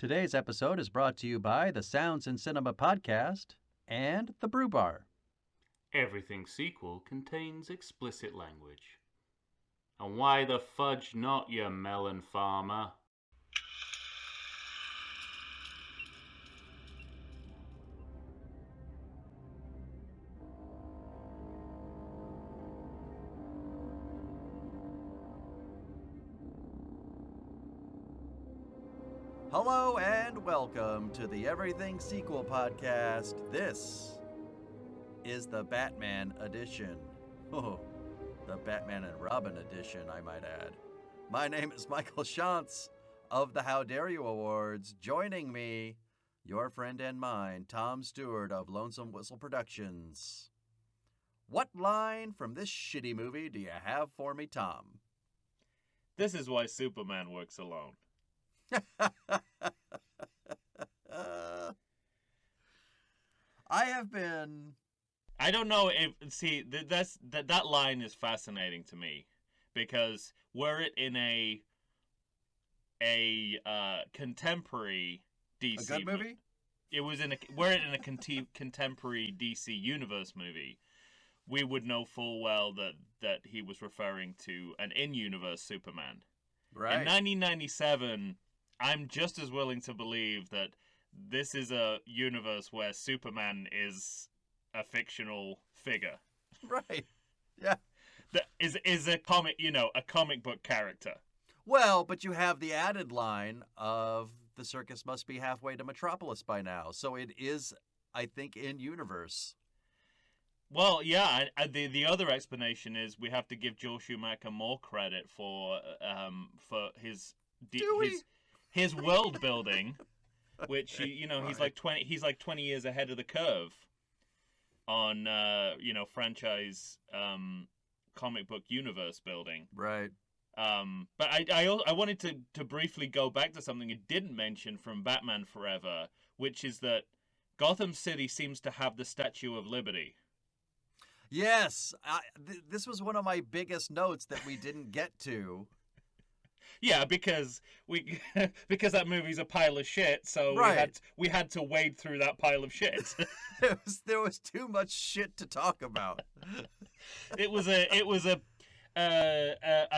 Today's episode is brought to you by the Sounds in Cinema podcast and the Brew Bar. Everything sequel contains explicit language. And why the fudge not, you melon farmer? Hello and welcome to the Everything Sequel podcast. This is the Batman edition. Oh, the Batman and Robin edition, I might add. My name is Michael Shantz of the How Dare You Awards. Joining me, your friend and mine, Tom Stewart of Lonesome Whistle Productions. What line from this shitty movie do you have for me, Tom? This is why Superman works alone. I don't know if that line is fascinating to me because were it in a contemporary DC a good movie? Were it in a contemporary DC universe movie, we would know full well that he was referring to an in-universe Superman. Right. In 1997, I'm just as willing to believe that this is a universe where Superman is a fictional figure. Right. Yeah. That is a comic book character. Well, but you have the added line of the circus must be halfway to Metropolis by now. So it is, I think, in universe. Well, yeah. The other explanation is we have to give Joel Schumacher more credit for his world building, which he's like 20 years ahead of the curve on franchise comic book universe building. Right. But I wanted to briefly go back to something you didn't mention from Batman Forever, which is that Gotham City seems to have the Statue of Liberty. Yes, this was one of my biggest notes that we didn't get to. Yeah, because that movie's a pile of shit, so right. we had to wade through that pile of shit. there was too much shit to talk about. It was a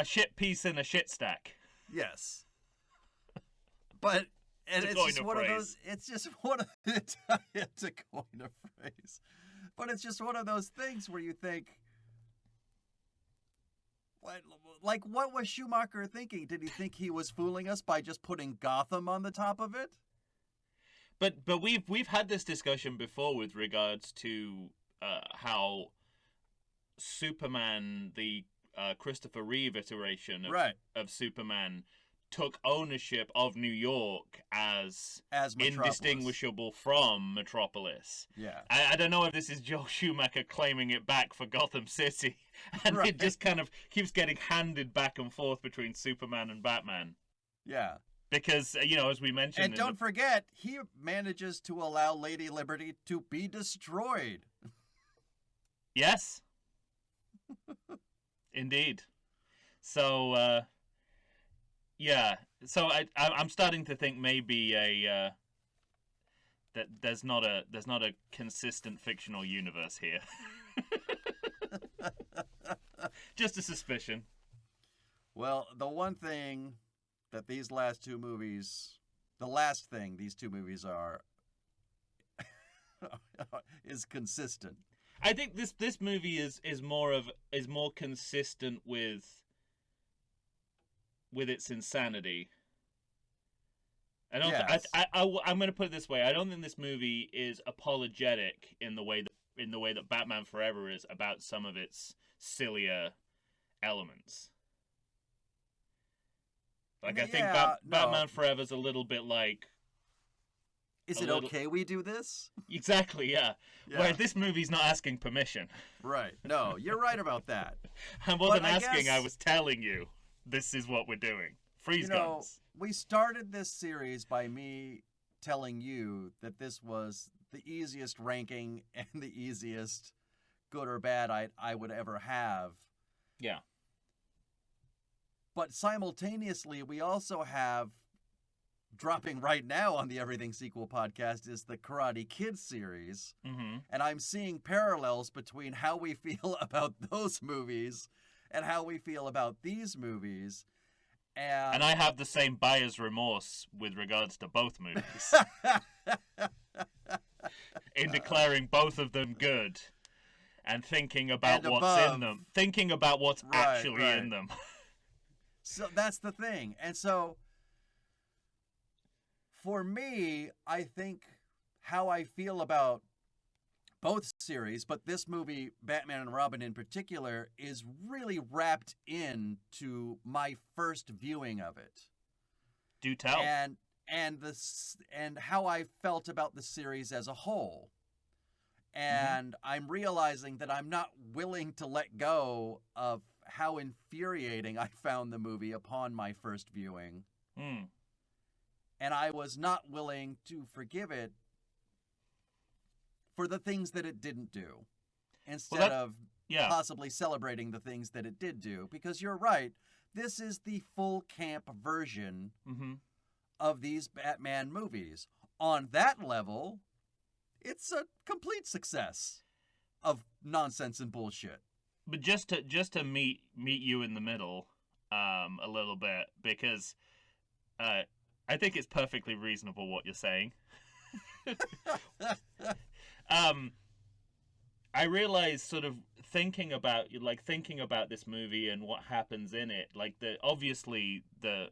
shit piece in a shit stack. Yes, but it's just one of those. It's just one of it's a coin of phrase, but it's just one of those things where you think. What was Schumacher thinking? Did he think he was fooling us by just putting Gotham on the top of it? But we've had this discussion before with regards to how Superman, the Christopher Reeve iteration of Superman, took ownership of New York as indistinguishable from Metropolis. Yeah. I don't know if this is Joel Schumacher claiming it back for Gotham City, and it just kind of keeps getting handed back and forth between Superman and Batman. Yeah. Because, as we mentioned... And don't forget, he manages to allow Lady Liberty to be destroyed. Yes. Indeed. So, yeah. So I'm starting to think maybe that there's not a consistent fictional universe here. Just a suspicion. Well, the one thing that these two movies are is consistent. I think this movie is more consistent with its insanity. I'm going to put it this way. I don't think this movie is apologetic in the way that Batman Forever is about some of its sillier elements. Like, I think Batman Forever's a little bit like... Is it okay we do this? Exactly, yeah. Whereas this movie's not asking permission. Right. No, you're right about that. I wasn't asking, I was telling you. This is what we're doing. Freeze guns. We started this series by me telling you that this was the easiest ranking and the easiest good or bad I would ever have. But simultaneously, we also have dropping right now on the Everything Sequel podcast is the Karate Kid series. Mm-hmm. And I'm seeing parallels between how we feel about those movies and how we feel about these movies. And I have the same buyer's remorse with regards to both movies. In declaring both of them good and thinking about what's in them. Thinking about what's actually in them. So that's the thing. And so for me, I think how I feel about both series, but this movie, Batman and Robin in particular, is really wrapped into my first viewing of it. Do tell. And how I felt about the series as a whole. And I'm realizing that I'm not willing to let go of how infuriating I found the movie upon my first viewing. And I was not willing to forgive it for the things that it didn't do, instead of possibly celebrating the things that it did do. Because you're right, this is the full camp version of these Batman movies. On that level, it's a complete success of nonsense and bullshit. But just to meet you in the middle a little bit, because I think it's perfectly reasonable what you're saying. I realize, sort of thinking about this movie and what happens in it, like obviously the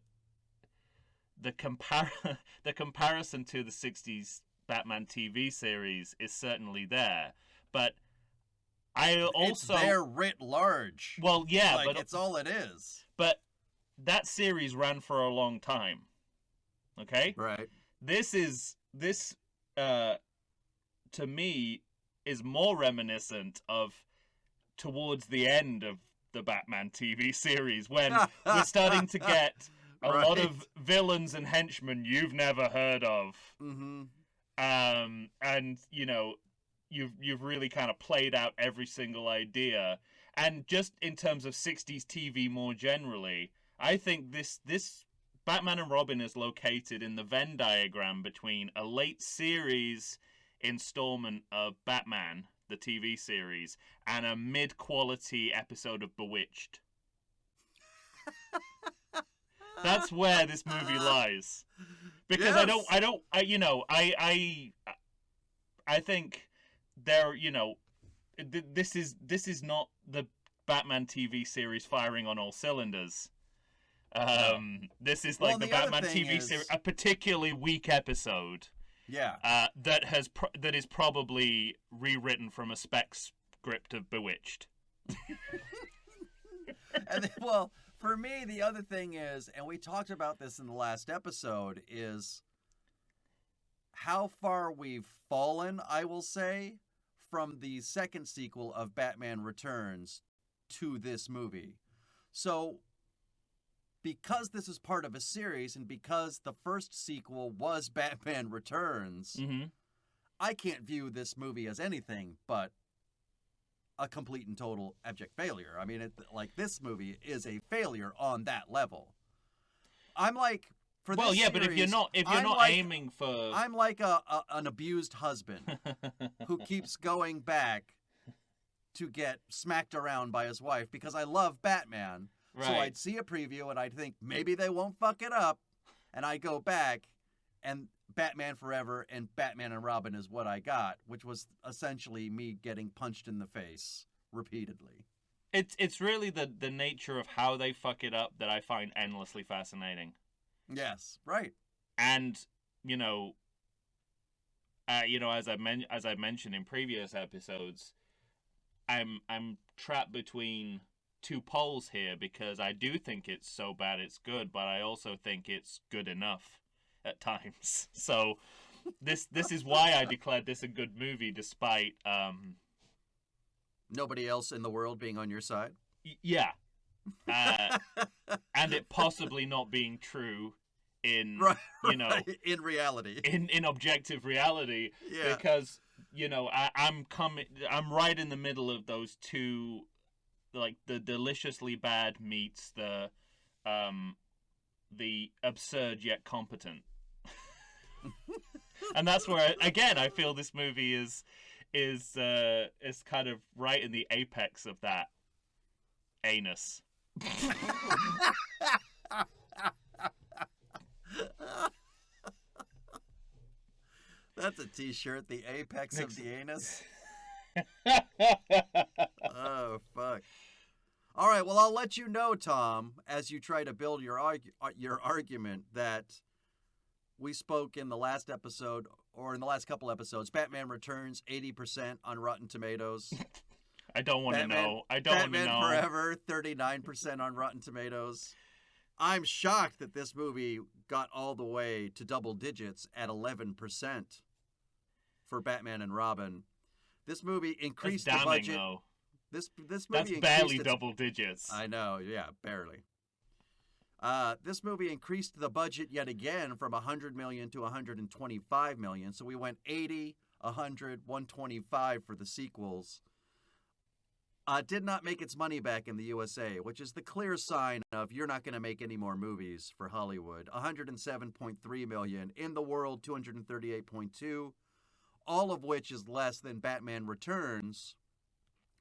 comparison to the 60s Batman TV series is certainly there, but I also it's there writ large. Well, yeah, like, but it's all it is. But that series ran for a long time. Okay? Right. This to me is more reminiscent of towards the end of the Batman TV series, when we're starting to get a lot of villains and henchmen you've never heard of. And you've really kind of played out every single idea. And just in terms of 60s TV more generally, I think this Batman and Robin is located in the Venn diagram between a late series installment of Batman, the TV series, and a mid-quality episode of Bewitched. That's where this movie lies. Because I think there, this is not the Batman TV series firing on all cylinders. This is like the Batman TV series, a particularly weak episode. Yeah. That is probably rewritten from a spec script of Bewitched. And then, well, for me, the other thing is, and we talked about this in the last episode, is how far we've fallen, I will say, from the second sequel of Batman Returns to this movie. So, because this is part of a series, and because the first sequel was Batman Returns, I can't view this movie as anything but a complete and total abject failure. I mean, this movie is a failure on that level. I'm like, for this series, but if you're not aiming for, I'm like an abused husband who keeps going back to get smacked around by his wife because I love Batman. Right. So I'd see a preview and I'd think maybe they won't fuck it up, and I go back and Batman Forever and Batman and Robin is what I got, which was essentially me getting punched in the face repeatedly. It's really the nature of how they fuck it up that I find endlessly fascinating. Yes, right. And as I mentioned in previous episodes, I'm trapped between two poles here, because I do think it's so bad it's good, but I also think it's good enough at times. So this is why I declared this a good movie, despite nobody else in the world being on your side. Yeah, and it possibly not being true in in reality, in objective reality. Yeah. Because I'm right in the middle of those two. Like the deliciously bad meets the absurd yet competent. And that's where, again, I feel this movie is kind of right in the apex of that anus. That's a t-shirt, the apex of the anus. Oh, fuck. All right, well, I'll let you know, Tom, as you try to build your argument that we spoke in the last episode, or in the last couple episodes, Batman Returns, 80% on Rotten Tomatoes. I don't want to know. Batman Forever, 39% on Rotten Tomatoes. I'm shocked that this movie got all the way to double digits at 11% for Batman and Robin. This movie increased the budget. Though. This movie that's barely double digits. I know, yeah, barely. This movie increased the budget yet again from $100 million to $125 million. So we went 80, 100, 125 for the sequels. Did not make its money back in the USA, which is the clear sign of you're not going to make any more movies for Hollywood. $107.3 million in the world, $238.2, all of which is less than Batman Returns,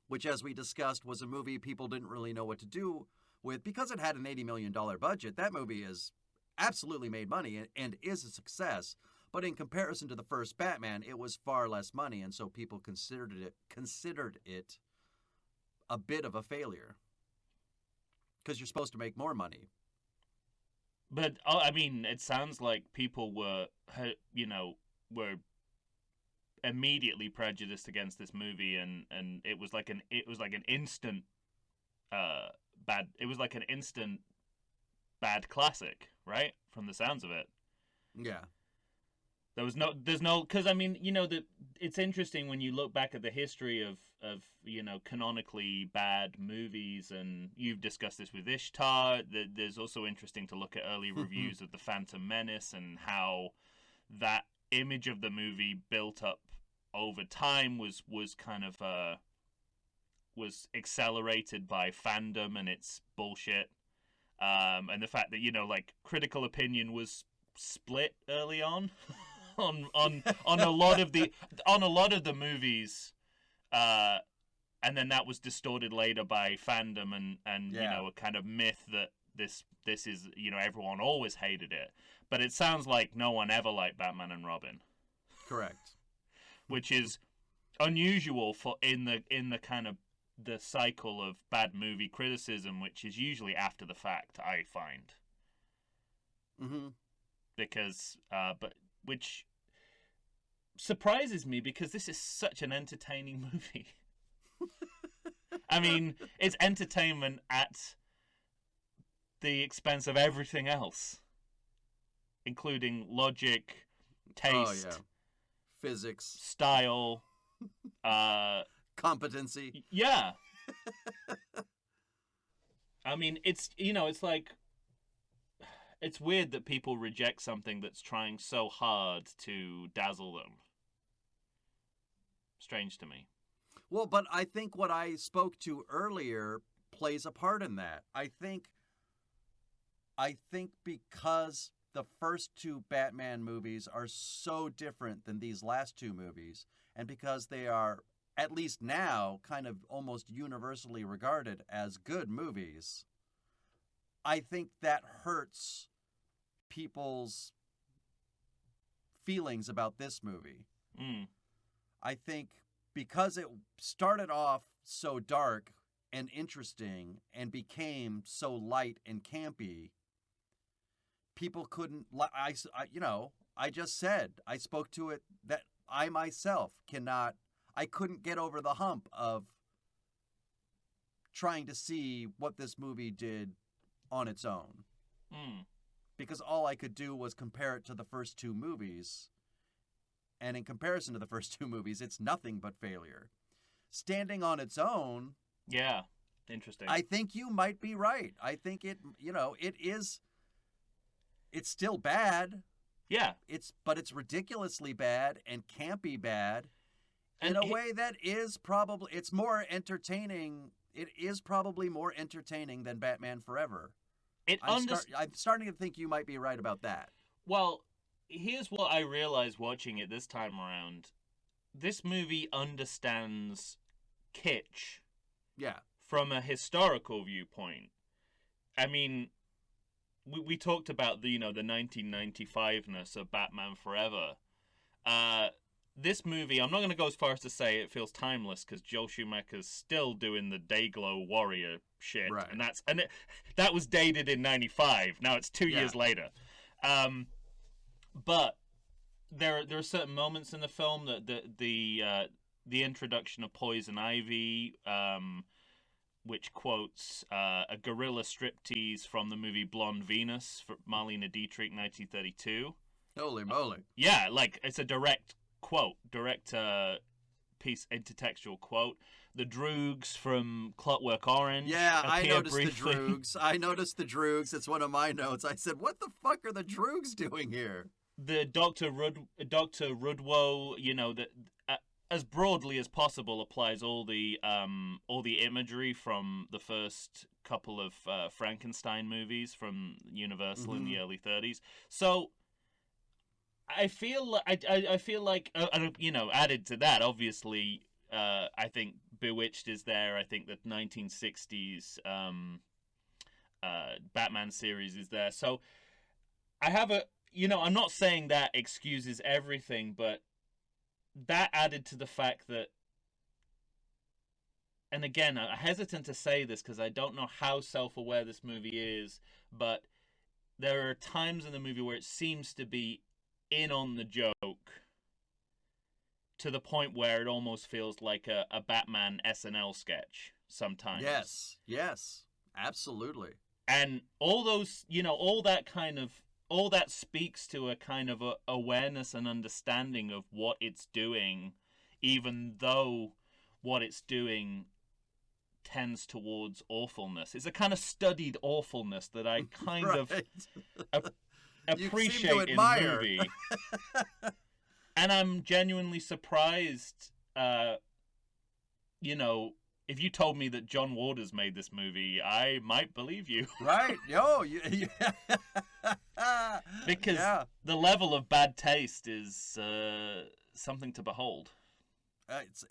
which, as we discussed, was a movie people didn't really know what to do with because it had an $80 million budget. That movie is absolutely made money and is a success. But in comparison to the first Batman, it was far less money, and so people considered it a bit of a failure because you're supposed to make more money. But I mean, it sounds like people were immediately prejudiced against this movie, and it was like an instant bad. It was like an instant bad classic, right? From the sounds of it. Yeah. There's no, because I mean, it's interesting when you look back at the history of canonically bad movies, and you've discussed this with Ishtar. There's also interesting to look at early reviews of The Phantom Menace and how that image of the movie built up over time was kind of was accelerated by fandom and its bullshit, and the fact that critical opinion was split early on. on a lot of the movies, and then that was distorted later by fandom and a kind of myth that this is everyone always hated it, but it sounds like no one ever liked Batman and Robin. Correct. Which is unusual for in the kind of the cycle of bad movie criticism, which is usually after the fact, I find. Mm-hmm. Because which surprises me because this is such an entertaining movie. I mean, it's entertainment at the expense of everything else, including logic, taste, physics, style, competency. Yeah. I mean, it's like, it's weird that people reject something that's trying so hard to dazzle them. Strange to me. Well, but I think what I spoke to earlier plays a part in that. I think because the first two Batman movies are so different than these last two movies, and because they are, at least now, kind of almost universally regarded as good movies, I think that hurts people's feelings about this movie. Mm. I think because it started off so dark and interesting and became so light and campy, people couldn't. I just said, I spoke to it that I myself I couldn't get over the hump of trying to see what this movie did on its own. Mm. Because all I could do was compare it to the first two movies. And in comparison to the first two movies, it's nothing but failure. Standing on its own... Yeah, interesting. I think you might be right. I think it is... It's still bad. Yeah. But it's ridiculously bad and campy bad in a way that is probably... It's more entertaining... It is probably more entertaining than Batman Forever. I'm starting to think you might be right about that. Well, here's what I realized watching it this time around. This movie understands kitsch Yeah. from a historical viewpoint. I mean, we talked about the 1995-ness of Batman Forever. This movie, I'm not going to go as far as to say it feels timeless, because Joel Schumacher's still doing the Dayglow Warrior shit, Right. and that was dated in '95. Now it's 2 years later. But there are certain moments in the film that the introduction of Poison Ivy, which quotes a guerrilla striptease from the movie Blonde Venus for Marlene Dietrich, 1932. Holy moly! Yeah, like it's a direct quote, piece, intertextual quote. The Droogs from Clockwork Orange. Yeah, I noticed briefly. the Droogs. I noticed the Droogs. It's one of my notes. I said, "What the fuck are the Droogs doing here?" The Dr. Rudwo, that as broadly as possible applies all the imagery from the first couple of Frankenstein movies from Universal in the early 30s. So I feel like added to that, obviously, I think Bewitched is there. I think the 1960s Batman series is there. So I have I'm not saying that excuses everything, but that added to the fact that, and again, I'm hesitant to say this because I don't know how self-aware this movie is, but there are times in the movie where it seems to be in on the joke to the point where it almost feels like a Batman SNL sketch sometimes. Yes, absolutely. And all those, all that speaks to a kind of awareness and understanding of what it's doing, even though what it's doing tends towards awfulness. It's a kind of studied awfulness that I kind of appreciate in the movie. And I'm genuinely surprised, if you told me that John Waters made this movie, I might believe you. Right. Because the level of bad taste is something to behold. It's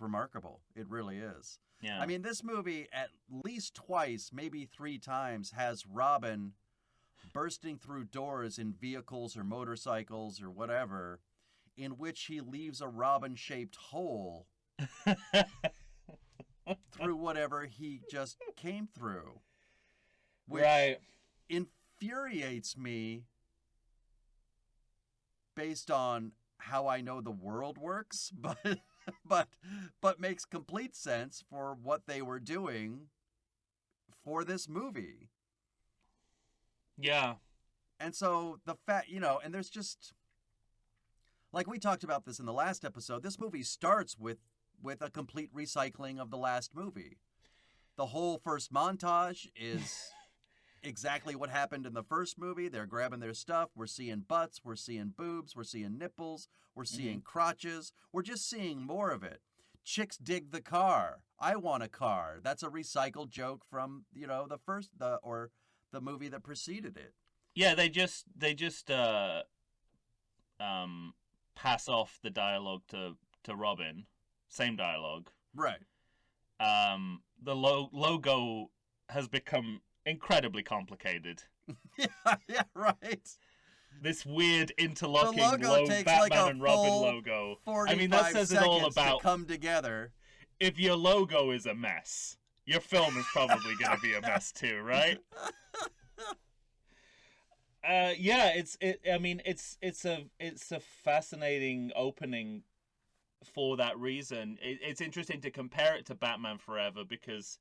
remarkable. It really is. Yeah. I mean, this movie at least twice, maybe 3 times, has Robin bursting through doors in vehicles or motorcycles or whatever, in which he leaves a Robin-shaped hole through whatever he just came through. Which infuriates me based on how I know the world works, but makes complete sense for what they were doing for this movie. Yeah. And so the fact, and there's just, like we talked about this in the last episode, this movie starts with a complete recycling of the last movie. The whole first montage is exactly what happened in the first movie. They're grabbing their stuff. We're seeing butts. We're seeing boobs. We're seeing nipples. We're seeing crotches. We're just seeing more of it. Chicks dig the car. I want a car. That's a recycled joke from, the movie that preceded it. Yeah, they just pass off the dialogue to Robin. Same dialogue. Right. The logo has become incredibly complicated. Yeah, right. This weird interlocking takes Batman and Robin logo. 45 that says it all about to come together. If your logo is a mess, your film is probably going to be a mess too, right? It's a fascinating opening for that reason. It's interesting to compare it to Batman Forever because,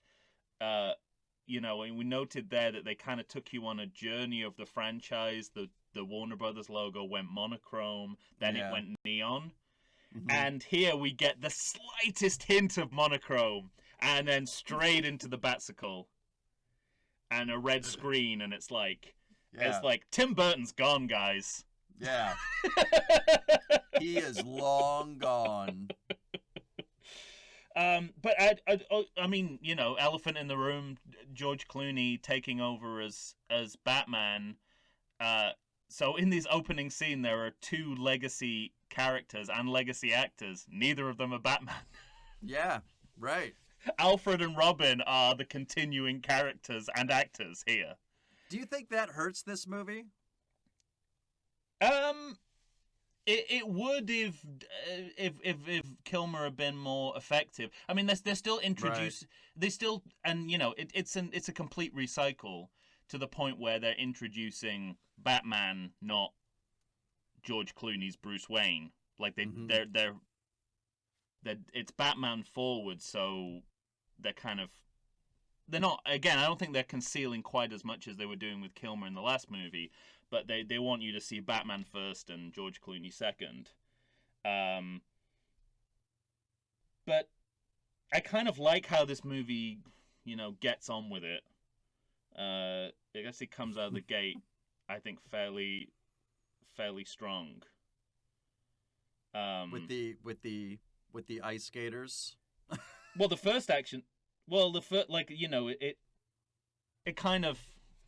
we noted there that they kind of took you on a journey of the franchise. The Warner Brothers logo went monochrome, then it went neon. Mm-hmm. And here we get the slightest hint of monochrome, and then straight into the Batsicle. And a red screen, and it's like Tim Burton's gone, guys. Yeah. He is long gone. But I mean, elephant in the room, George Clooney taking over as Batman. So in this opening scene, there are two legacy characters and legacy actors. Neither of them are Batman. Yeah, right. Alfred and Robin are the continuing characters and actors here. Do you think that hurts this movie? It would if Kilmer had been more effective. I mean, they're still introduced. Right. They still, and you know, it's a complete recycle to the point where they're introducing Batman, not George Clooney's Bruce Wayne. Like they're it's Batman forward, so they're not, again, I don't think they're concealing quite as much as they were doing with Kilmer in the last movie, but they want you to see Batman first and George Clooney second. But I kind of like how this movie, you know, gets on with it. I guess it comes out of the gate, I think, fairly strong. With the ice skaters. Well, the first action. Well, like, you know, it kind of,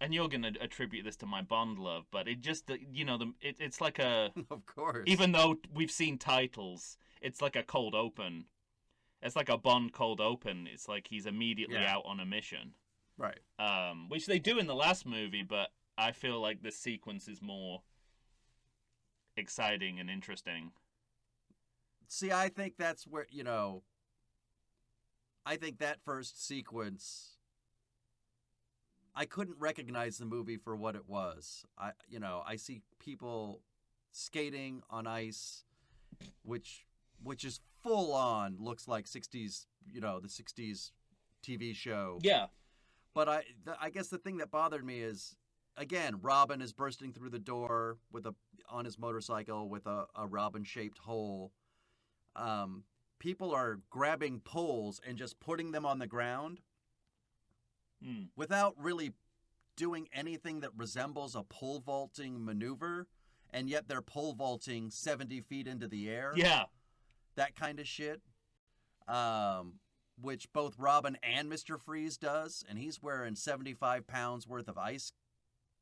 and you're gonna attribute this to my Bond love, but it just, you know, it's like a. Of course. Even though we've seen titles, it's like a cold open. It's like a Bond cold open. It's like he's immediately out on a mission. Right. Which they do in the last movie, but I feel like this sequence is more exciting and interesting. See, I think that's where, you know, I think that first sequence, I couldn't recognize the movie for what it was. I see people skating on ice, which is full on, looks like 60s, you know, the 60s TV show. Yeah. But I guess the thing that bothered me is, again, Robin is bursting through the door on his motorcycle with a Robin-shaped hole. People are grabbing poles and just putting them on the ground without really doing anything that resembles a pole vaulting maneuver, and yet they're pole vaulting 70 feet into the air. Yeah. That kind of shit. Which both Robin and Mr. Freeze does, and he's wearing 75 pounds worth of ice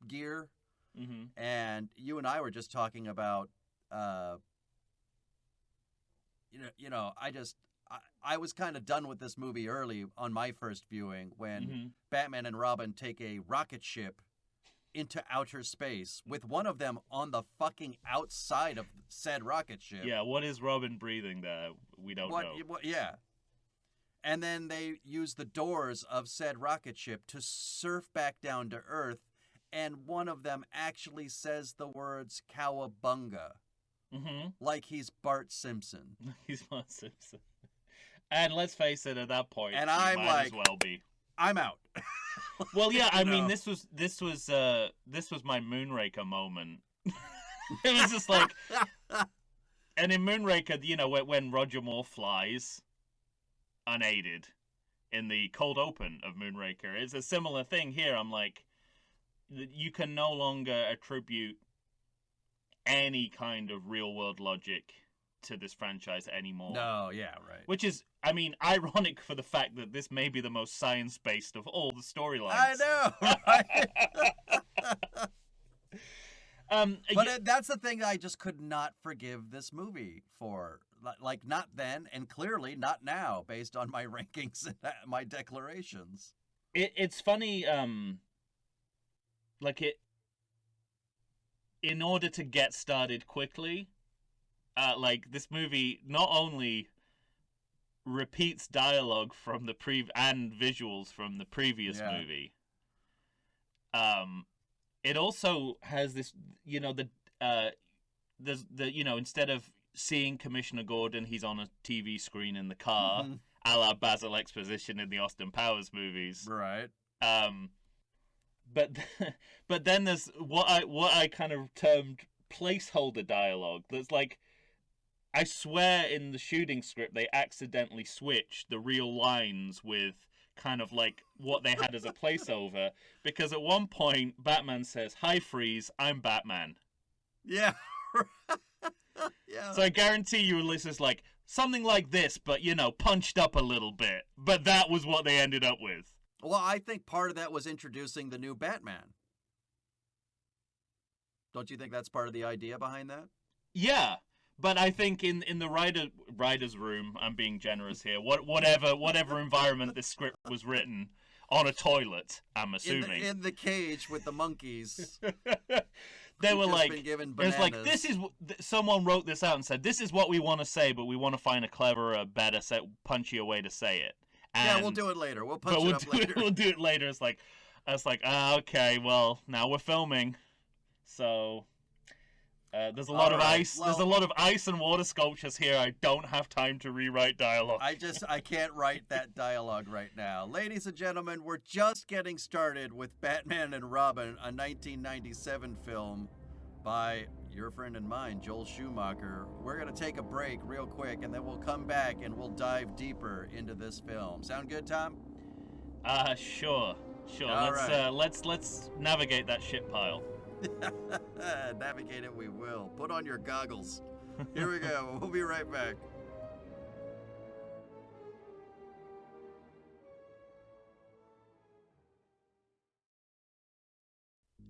gear. Mm-hmm. And you and I were just talking about, I was kind of done with this movie early on my first viewing when Batman and Robin take a rocket ship into outer space with one of them on the fucking outside of said rocket ship. Yeah, what is Robin breathing there? We don't know. Yeah. And then they use the doors of said rocket ship to surf back down to Earth, and one of them actually says the words "cowabunga," like he's Bart Simpson. He's Bart Simpson. And let's face it, at that point, and I'm might like, as well be. I'm out. Well, yeah, I mean, this was my Moonraker moment. It was just like, and in Moonraker, you know, when Roger Moore flies unaided in the cold open of Moonraker, it's a similar thing here. I'm like, you can no longer attribute any kind of real world logic to this franchise anymore. No, yeah, right. Which is, I mean, ironic for the fact that this may be the most science-based of all the storylines. I know, right? But that's the thing I just could not forgive this movie for. Like, not then, and clearly not now, based on my rankings and my declarations. It's funny, in order to get started quickly, like, this movie not only repeats dialogue from the and visuals from the previous movie, it also has this, you know, instead of seeing Commissioner Gordon, he's on a TV screen in the car, a la Basil Exposition in the Austin Powers movies. Right. But then there's what I kind of termed placeholder dialogue. There's like, I swear in the shooting script they accidentally switched the real lines with kind of like what they had as a placeover, because at one point Batman says, "Hi Freeze, I'm Batman." Yeah. Yeah. So I guarantee you, listeners, like something like this, but you know, punched up a little bit. But that was what they ended up with. Well, I think part of that was introducing the new Batman. Don't you think that's part of the idea behind that? Yeah, but I think in the writer's room, I'm being generous here. Whatever environment this script was written, on a toilet, I'm assuming. In the cage with the monkeys. They were like, it's like, someone wrote this out and said, this is what we want to say, but we want to find a cleverer, better, punchier way to say it. And, yeah, we'll do it later. We'll punch it up later. We'll do it later. It's like, okay, well, now we're filming. So, there's a lot of ice. Well, there's a lot of ice and water sculptures here. I don't have time to rewrite dialogue. I can't write that dialogue right now. Ladies and gentlemen, we're just getting started with Batman and Robin, a 1997 film by your friend and mine, Joel Schumacher. We're going to take a break real quick, and then we'll come back and we'll dive deeper into this film. Sound good, Tom? Sure. Let's navigate that shit pile. Navigate it we will. Put on your goggles. Here we go. We'll be right back.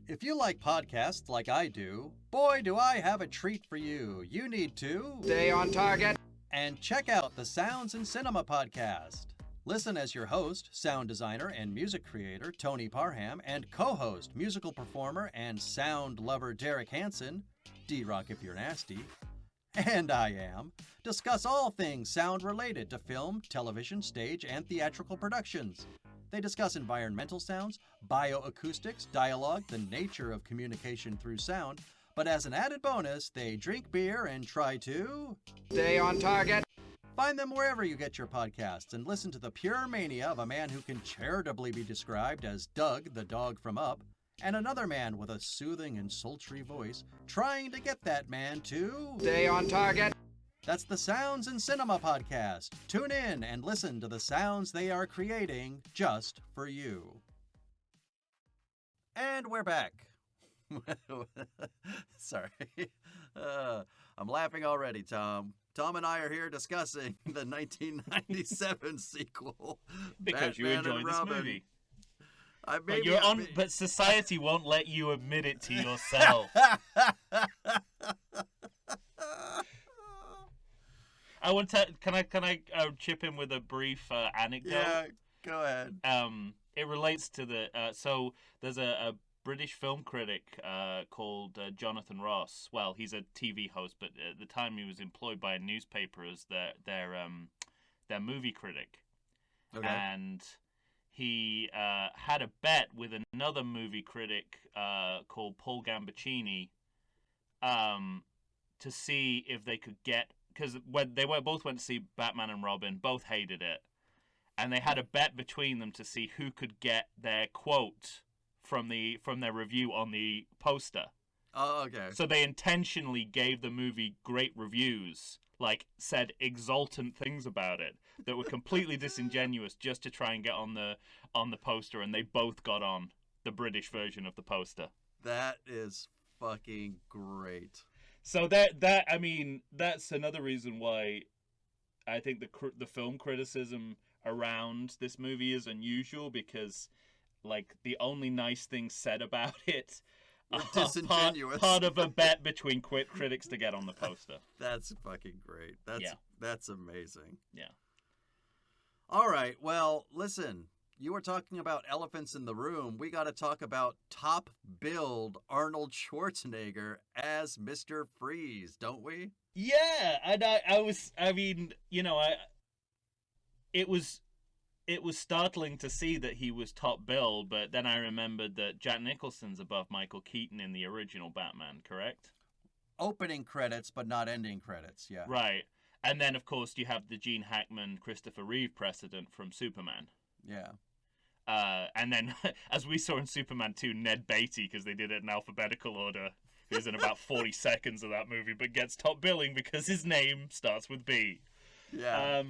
If you like podcasts like I do, boy, do I have a treat for you. You need to stay on target and check out the Sounds in Cinema podcast. Listen as your host, sound designer and music creator Tony Parham, and co-host, musical performer and sound lover Derek Hansen, D-Rock if you're nasty, and I am, discuss all things sound related to film, television, stage, and theatrical productions. They discuss environmental sounds, bioacoustics, dialogue, the nature of communication through sound, but as an added bonus, they drink beer and try to stay on target. Find them wherever you get your podcasts and listen to the pure mania of a man who can charitably be described as Doug, the dog from Up, and another man with a soothing and sultry voice trying to get that man to stay on target. That's the Sounds in Cinema podcast. Tune in and listen to the sounds they are creating just for you. And we're back. Sorry. I'm laughing already, Tom. Tom and I are here discussing the 1997 sequel, because Batman you enjoyed and this Robin. movie. But but society won't let you admit it to yourself. I want to. Can I chip in with a brief anecdote? Yeah, go ahead. It relates to the. So there's a British film critic called Jonathan Ross. Well, he's a TV host, but at the time he was employed by a newspaper as their movie critic. Okay. And he had a bet with another movie critic called Paul Gambaccini to see if they could get, because when both went to see Batman and Robin, both hated it, and they had a bet between them to see who could get their quote from their review on the poster. Oh, okay. So they intentionally gave the movie great reviews, like said exultant things about it that were completely disingenuous just to try and get on the poster, and they both got on the British version of the poster. That is fucking great. So that's another reason why I think the film criticism around this movie is unusual, because like the only nice things said about it are disingenuous. Part of a bet between critics to get on the poster. That's fucking great. That's amazing. Yeah. All right. Well, listen. You were talking about elephants in the room. We got to talk about top billed Arnold Schwarzenegger as Mr. Freeze, don't we? Yeah, and it was startling to see that he was top billed, but then I remembered that Jack Nicholson's above Michael Keaton in the original Batman, correct? Opening credits, but not ending credits, yeah. Right. And then, of course, you have the Gene Hackman, Christopher Reeve precedent from Superman. Yeah. And then, as we saw in Superman 2, Ned Beatty, because they did it in alphabetical order, who's in about 40 seconds of that movie, but gets top billing because his name starts with B. Yeah.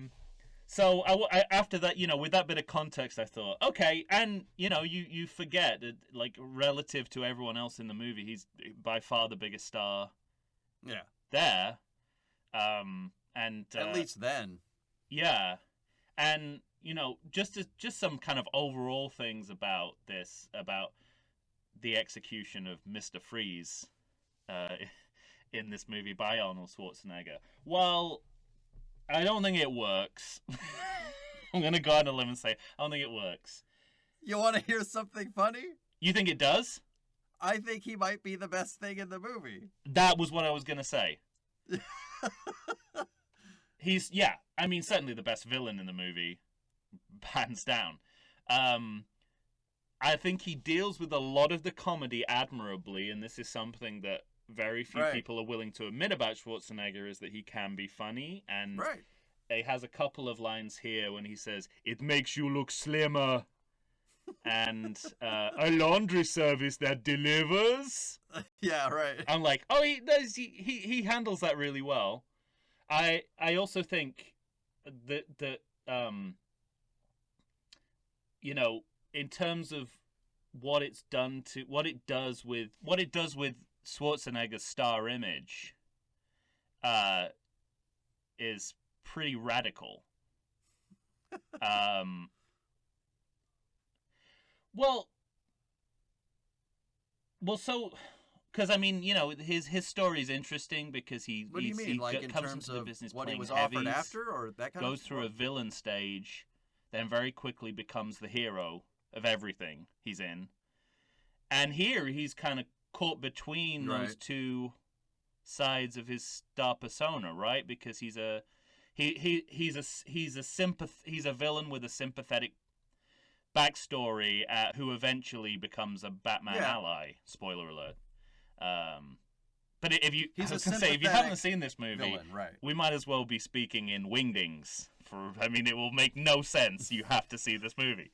So I after that, with that bit of context, I thought, okay, and you forget that, like, relative to everyone else in the movie, he's by far the biggest star. Yeah. There. And at least then. Yeah, and just some kind of overall things about the execution of Mr. Freeze. in this movie by Arnold Schwarzenegger. Well, I don't think it works. I'm going to go out on a limb and say I don't think it works. You want to hear something funny? You think it does? I think he might be the best thing in the movie. That was what I was going to say. He's, I mean, certainly the best villain in the movie, hands down. I think he deals with a lot of the comedy admirably, and this is something that very few people are willing to admit about Schwarzenegger, is that he can be funny, and he has a couple of lines here when he says, "It makes you look slimmer," and a laundry service that delivers. Yeah, right. I'm like, oh, he handles that really well. I also think that you know, in terms of what it does with Schwarzenegger's star image, is pretty radical. So, because I mean, you know, his story is interesting because What do you mean, like in comes terms into the of business what he playing was heavies, offered after, or that kind goes of through a villain stage, then very quickly becomes the hero of everything he's in, and here he's kind of caught between those two sides of his star persona, right? Because he's a villain with a sympathetic backstory who eventually becomes a Batman ally. Spoiler alert. But if you haven't seen this movie, we might as well be speaking in wingdings. I mean, it will make no sense. You have to see this movie.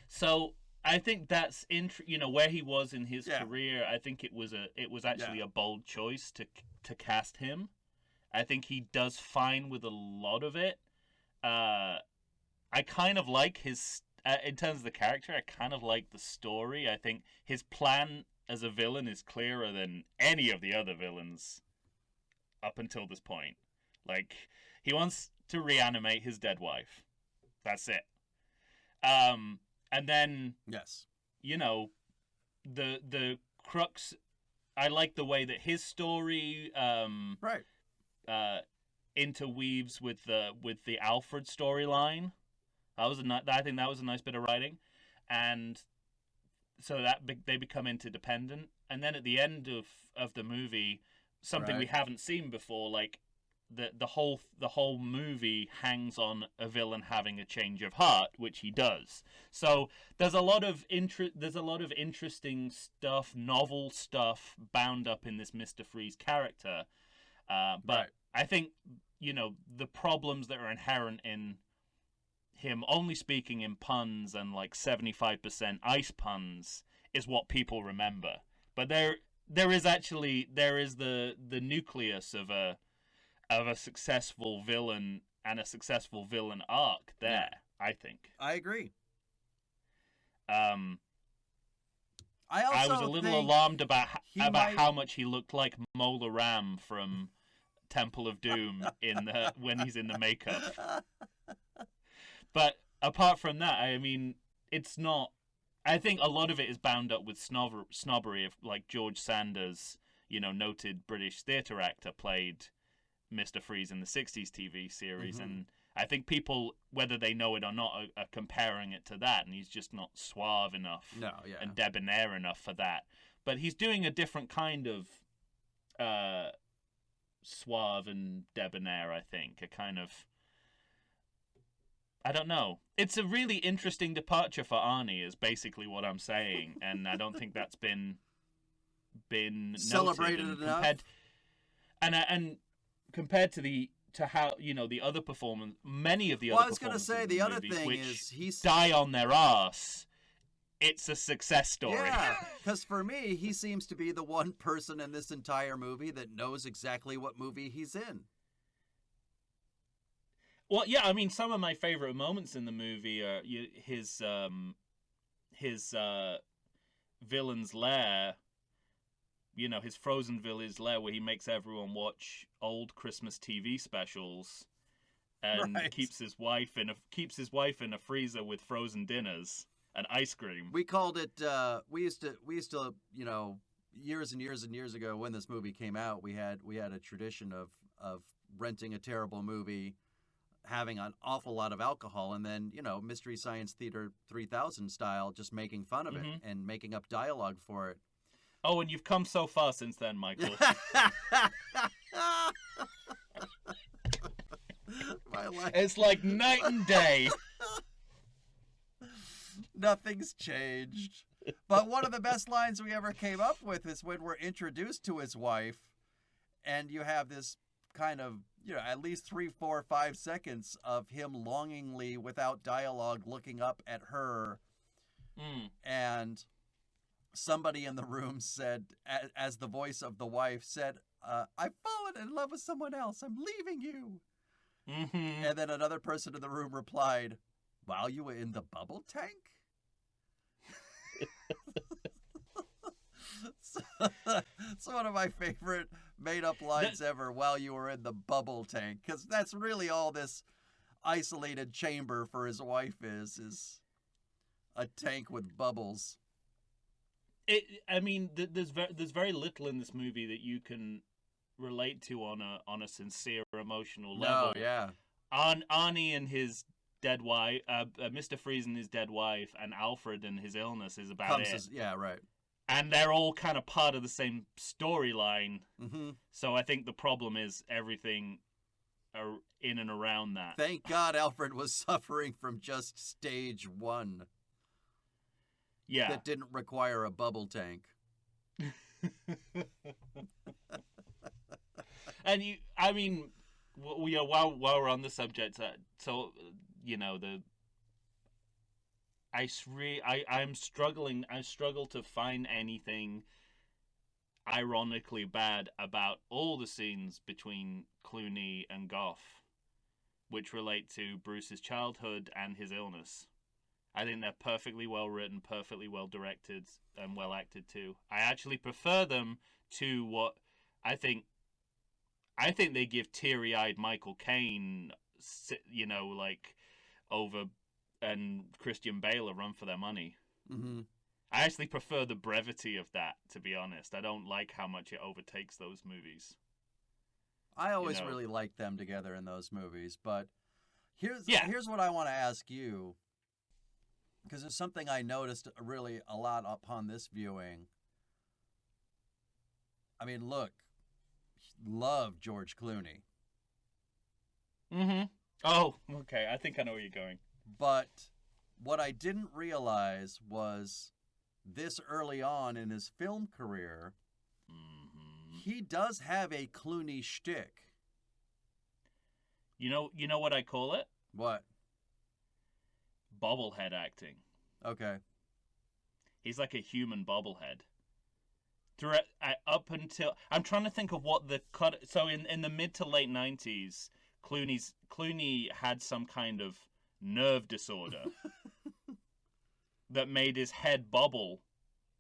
So I think that's where he was in his career. I think it was actually a bold choice to cast him. I think he does fine with a lot of it. I kind of like his, in terms of the character, I kind of like the story. I think his plan as a villain is clearer than any of the other villains up until this point. Like, he wants to reanimate his dead wife. That's it. And then, you know, the crux, I like the way that his story interweaves with the Alfred storyline. I think that was a nice bit of writing, and so that they become interdependent. And then at the end of the movie, something we haven't seen before, like the whole movie hangs on a villain having a change of heart, which he does. So there's a lot of interesting stuff, novel stuff bound up in this Mr. Freeze character. But I think, you know, the problems that are inherent in him only speaking in puns and like 75% ice puns is what people remember. But there is the nucleus of a successful villain and a successful villain arc there. I think I agree. I was a little alarmed about how much he looked like Mola Ram from Temple of Doom when he's in the makeup. But apart from that, I mean, it's not. I think a lot of it is bound up with snobbery of, like, George Sanders, you know, noted British theatre actor, played Mr. Freeze in the 60s TV series, and I think people, whether they know it or not, are comparing it to that, and he's just not suave enough and debonair enough for that. But he's doing a different kind of suave and debonair, I think. A kind of, I don't know. It's a really interesting departure for Arnie, is basically what I'm saying, and I don't think that's been celebrated enough. And compared to how, you know, the other performance, many of the other performances. Well, I was going to say, the other thing is he's die on their ass. It's a success story. Yeah, because for me, he seems to be the one person in this entire movie that knows exactly what movie he's in. Well, yeah, I mean, some of my favorite moments in the movie are his villain's lair. You know, his frozen villain's lair, where he makes everyone watch old Christmas TV specials, and keeps his wife in a freezer with frozen dinners and ice cream. We called it. We used to, you know, years and years and years ago when this movie came out, we had a tradition of renting a terrible movie, having an awful lot of alcohol, and then, Mystery Science Theater 3000 style, just making fun of it and making up dialogue for it. Oh, and you've come so far since then, Michael. My life. It's like night and day. Nothing's changed. But one of the best lines we ever came up with is when we're introduced to his wife, and you have this kind of, at least 3, 4, 5 seconds of him longingly, without dialogue, looking up at her. And somebody in the room said, as the voice of the wife said, I've fallen in love with someone else. I'm leaving you. And then another person in the room replied, while you were in the bubble tank? It's one of my favorite made-up lines ever, while you were in the bubble tank, because that's really all this isolated chamber for his wife is a tank with bubbles. There's very little in this movie that you can relate to on a sincere emotional level. No, yeah. Arnie and his dead wife, Mr. Freeze and his dead wife, and Alfred and his illness is about it. Yeah, right. And they're all kind of part of the same storyline. Mm-hmm. So I think the problem is everything in and around that. Thank God Alfred was suffering from just stage 1. Yeah. That didn't require a bubble tank. And while we're on the subject, I struggle to find anything ironically bad about all the scenes between Clooney and Goff, which relate to Bruce's childhood and his illness. I think they're perfectly well written, perfectly well directed, and well acted too. I actually prefer them to what I think they give teary-eyed Michael Caine, over and Christian Bale a run for their money. Mm-hmm. I actually prefer the brevity of that, to be honest. I don't like how much it overtakes those movies. I always really liked them together in those movies, but here's what I want to ask you, because it's something I noticed really a lot upon this viewing. I mean, look, love George Clooney. Mm-hmm. Oh, okay. I think I know where you're going. But what I didn't realize was this early on in his film career, he does have a Clooney shtick. You know what I call it? What? Bobblehead acting. Okay. He's like a human bobblehead. Up until I'm trying to think of what the cut. So in the mid to late 90s, Clooney had some kind of nerve disorder that made his head bobble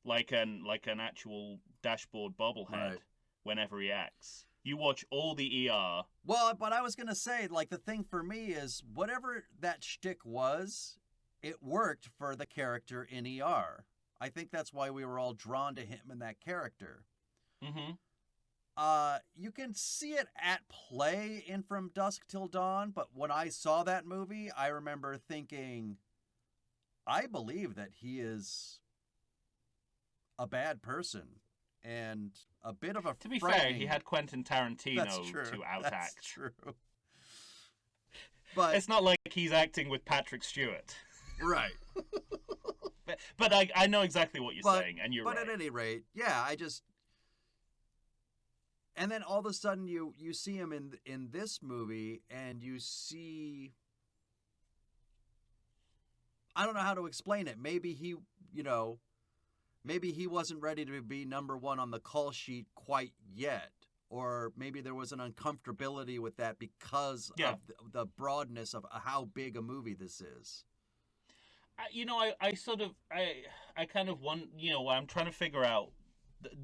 like an actual dashboard bobblehead whenever he acts. You watch all the ER. Well, but I was gonna say, the thing for me is whatever that shtick was, it worked for the character in ER. I think that's why we were all drawn to him and that character. Mm-hmm. You can see it at play in From Dusk Till Dawn, but when I saw that movie, I remember thinking, I believe that he is a bad person and a bit of a To be fair, he had Quentin Tarantino to outact. That's true. But it's not like he's acting with Patrick Stewart. Right. But I know exactly what you're saying, and you're right. But at any rate, yeah, and then all of a sudden you see him in this movie, and you see, I don't know how to explain it. Maybe he wasn't ready to be number one on the call sheet quite yet, or maybe there was an uncomfortability with that because of the broadness of how big a movie this is. I kind of want, I'm trying to figure out,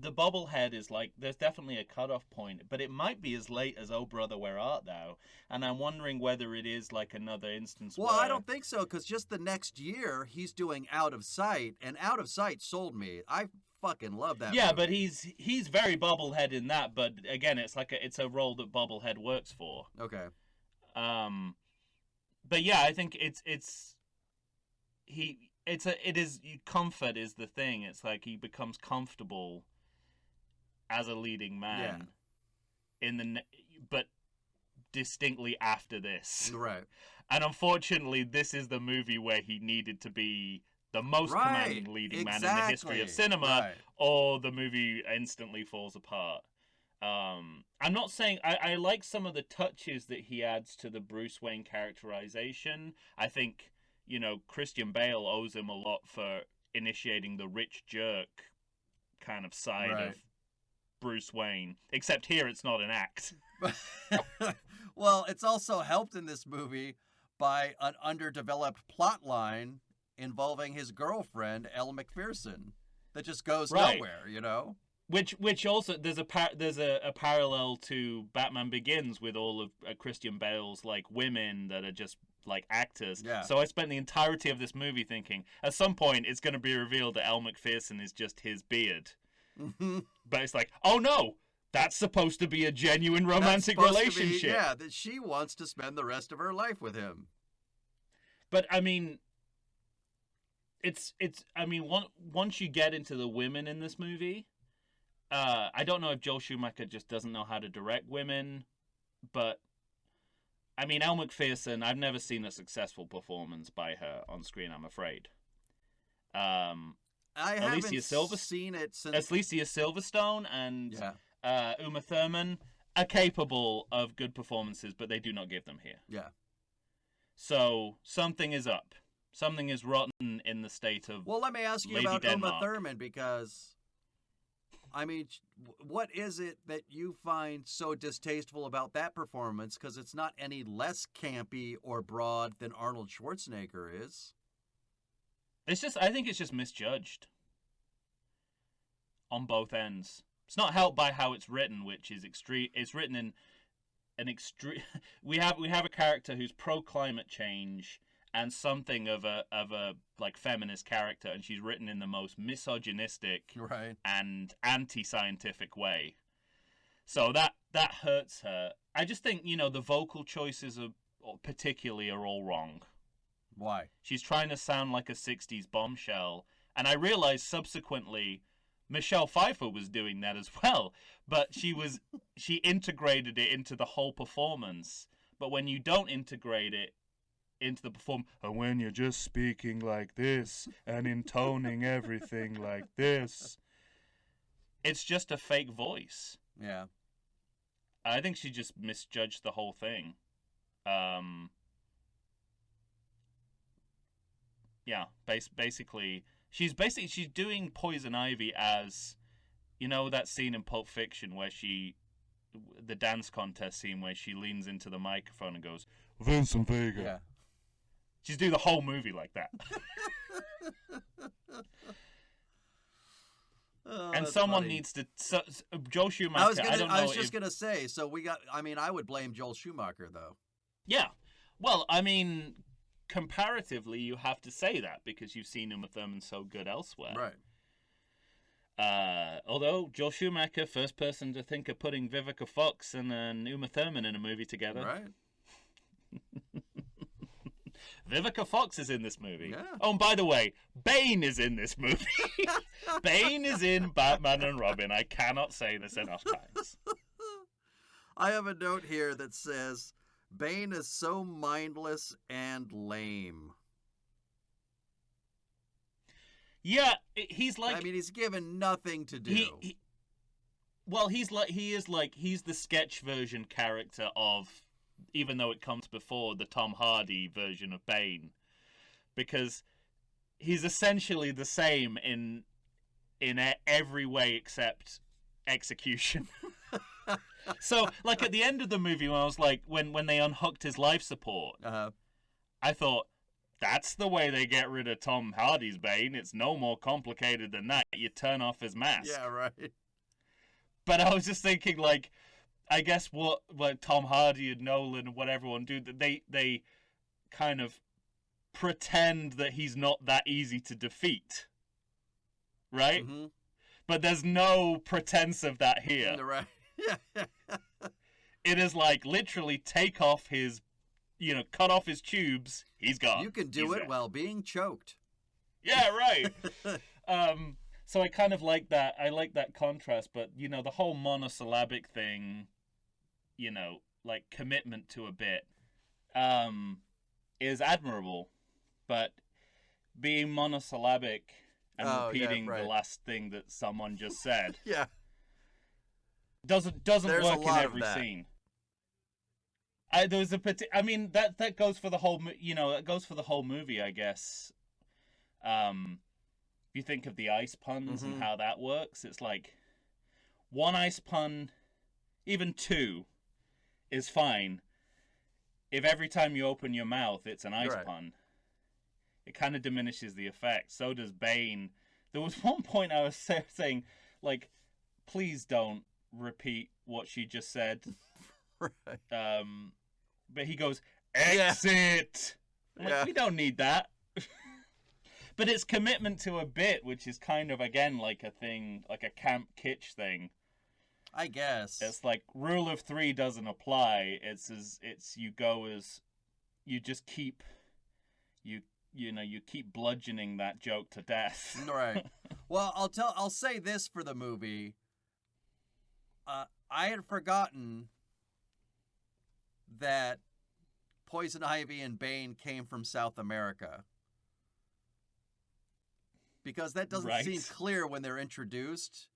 the bobblehead is there's definitely a cutoff point, but it might be as late as Oh Brother, Where Art Thou? And I'm wondering whether it is another instance Well, I don't think so, because just the next year, he's doing Out of Sight, and Out of Sight sold me. I fucking love that Yeah, movie. but he's very Bobblehead in that, but again, it's a role that Bobblehead works for. Okay. But yeah, I think comfort is the thing. It's like he becomes comfortable as a leading man but distinctly after this. Right. And unfortunately, this is the movie where he needed to be the most commanding leading man in the history of cinema, or the movie instantly falls apart. I'm not saying I like some of the touches that he adds to the Bruce Wayne characterization. I think, Christian Bale owes him a lot for initiating the rich jerk kind of side of Bruce Wayne. Except here it's not an act. Well, it's also helped in this movie by an underdeveloped plot line involving his girlfriend, Elle Macpherson, that just goes nowhere, Which also there's a parallel to Batman Begins with all of Christian Bale's women that are just actors. Yeah. So I spent the entirety of this movie thinking at some point it's going to be revealed that Elle Macpherson is just his beard. But it's like, oh no, that's supposed to be a genuine romantic relationship. That she wants to spend the rest of her life with him. But I mean, once you get into the women in this movie, I don't know if Joel Schumacher just doesn't know how to direct women, but I mean, Elle Macpherson, I've never seen a successfuma performance by her on screen, I'm afraid. I haven't seen it since Alicia Silverstone and Uma Thurman are capable of good performances, but they do not give them here. Yeah. So something is up. Something is rotten in the state of. Well, let me ask you Lady about Denmark. Uma Thurman, because, I mean, what is it that you find so distasteful about that performance? Because it's not any less campy or broad than Arnold Schwarzenegger is. I think it's just misjudged on both ends. It's not helped by how it's written, which is extreme. It's written in an extreme. We have a character who's pro climate change and something of a feminist character, and she's written in the most misogynistic and anti-scientific way. So that hurts her. I just think the vocal choices are all wrong. Why? She's trying to sound like a 60s bombshell. And I realized subsequently Michelle Pfeiffer was doing that as well. But she integrated it into the whole performance. But when you don't integrate it into the performance, and when you're just speaking like this and intoning everything like this, it's just a fake voice. Yeah. I think she just misjudged the whole thing. Yeah, basically, she's doing Poison Ivy as, that scene in Pulp Fiction where the dance contest scene where she leans into the microphone and goes, Vincent Vega. Yeah. She's doing the whole movie like that. And someone needs to. Joel Schumacher. I was just gonna say. So we got. I mean, I would blame Joel Schumacher though. Yeah. Well, I mean, comparatively, you have to say that because you've seen Uma Thurman so good elsewhere. Right. Although Joel Schumacher, first person to think of putting Vivica Fox and Uma Thurman in a movie together. Right. Vivica Fox is in this movie. Yeah. Oh, and by the way, Bane is in this movie. Bane is in Batman and Robin. I cannot say this enough times. I have a note here that says, Bane is so mindless and lame. Yeah, he's like... I mean, he's given nothing to do. He's the sketch version character of, even though it comes before the Tom Hardy version of Bane, because he's essentially the same in every way except execution. So, like at the end of the movie, when I was like, when they unhooked his life support, I thought, that's the way they get rid of Tom Hardy's Bane. It's no more complicated than that. You turn off his mask. Yeah, right. But I was just thinking, like, I guess what Tom Hardy and Nolan and what everyone do, that they kind of pretend that he's not that easy to defeat, right? Mm-hmm. But there's no pretense of that here. Right. It is like literally take off his, cut off his tubes. He's gone. You can do it while being choked. Yeah, right. So I kind of like that. I like that contrast, but the whole monosyllabic thing, like commitment to a bit, is admirable, but being monosyllabic and repeating the last thing that someone just said, doesn't work in every scene. That goes for the whole, it goes for the whole movie, I guess. If you think of the ice puns and how that works, it's like one ice pun, even two, is fine. If every time you open your mouth it's an ice pun, it kind of diminishes the effect. So does Bane. There was one point I was saying, like, please don't repeat what she just said. Right. But he goes, exit! I'm like, we don't need that. But it's commitment to a bit, which is kind of, again, like a thing, like a camp kitsch thing. I guess. It's like rule of three doesn't apply. You just keep, you keep bludgeoning that joke to death. Right. Well, I'll say this for the movie. I had forgotten that Poison Ivy and Bane came from South America. Because that doesn't seem clear when they're introduced.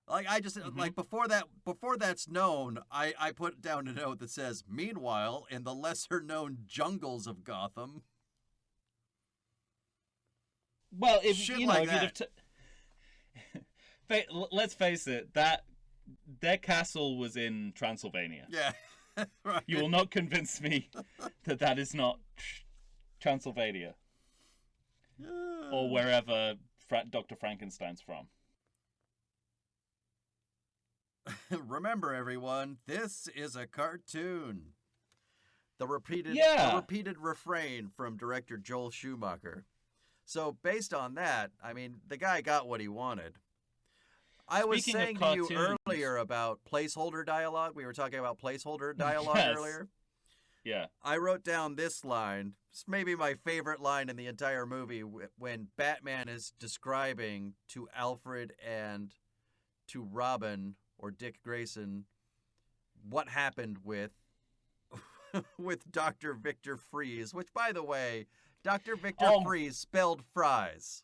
Like I just like before that's known, I put down a note that says, "Meanwhile, in the lesser known jungles of Gotham." Well, if shit you like know, that. Let's face it, that their castle was in Transylvania. Yeah. Right. You will not convince me that is not Transylvania. Or wherever Dr. Frankenstein's from. Remember, everyone, this is a cartoon. The repeated refrain from director Joel Schumacher. So based on that, I mean, the guy got what he wanted. I was saying to you earlier about placeholder dialogue. We were talking about placeholder dialogue earlier. Yeah. I wrote down this line. It's maybe my favorite line in the entire movie when Batman is describing to Alfred and to Robin or Dick Grayson what happened with Dr. Victor Freeze, which, by the way, Dr. Victor Freeze spelled fries.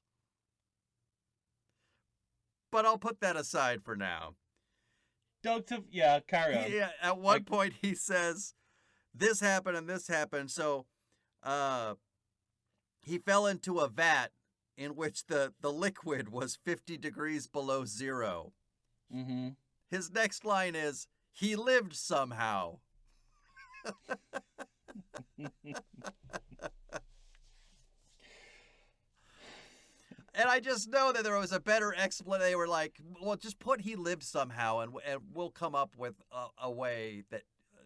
But I'll put that aside for now. Carry on. Yeah, at one point he says, this happened and this happened. So he fell into a vat in which the liquid was 50 degrees below zero. Mm-hmm. His next line is, he lived somehow. And I just know that there was a better explanation. They were like, well, just put he lived somehow, and we'll come up with a way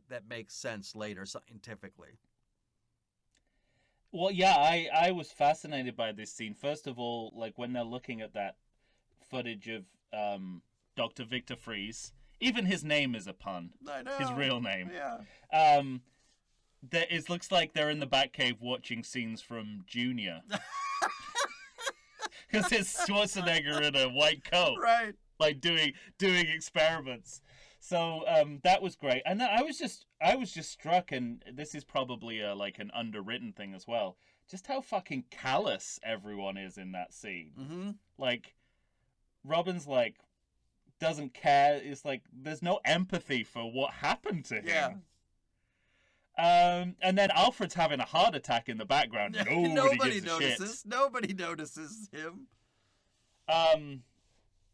that makes sense later scientifically. Well, yeah, I was fascinated by this scene. First of all, like when they're looking at that footage of Dr. Victor Freeze, even his name is a pun. I know. His real name. Yeah. It looks like they're in the Batcave watching scenes from Junior. Because it's Schwarzenegger in a white coat, right? Like doing experiments. So that was great, and I was just struck, and this is probably like an underwritten thing as well. Just how fucking callous everyone is in that scene. Mm-hmm. Like Robin's like doesn't care. It's like there's no empathy for what happened to him. Yeah. And then Alfred's having a heart attack in the background. Nobody notices. Shit. Nobody notices him.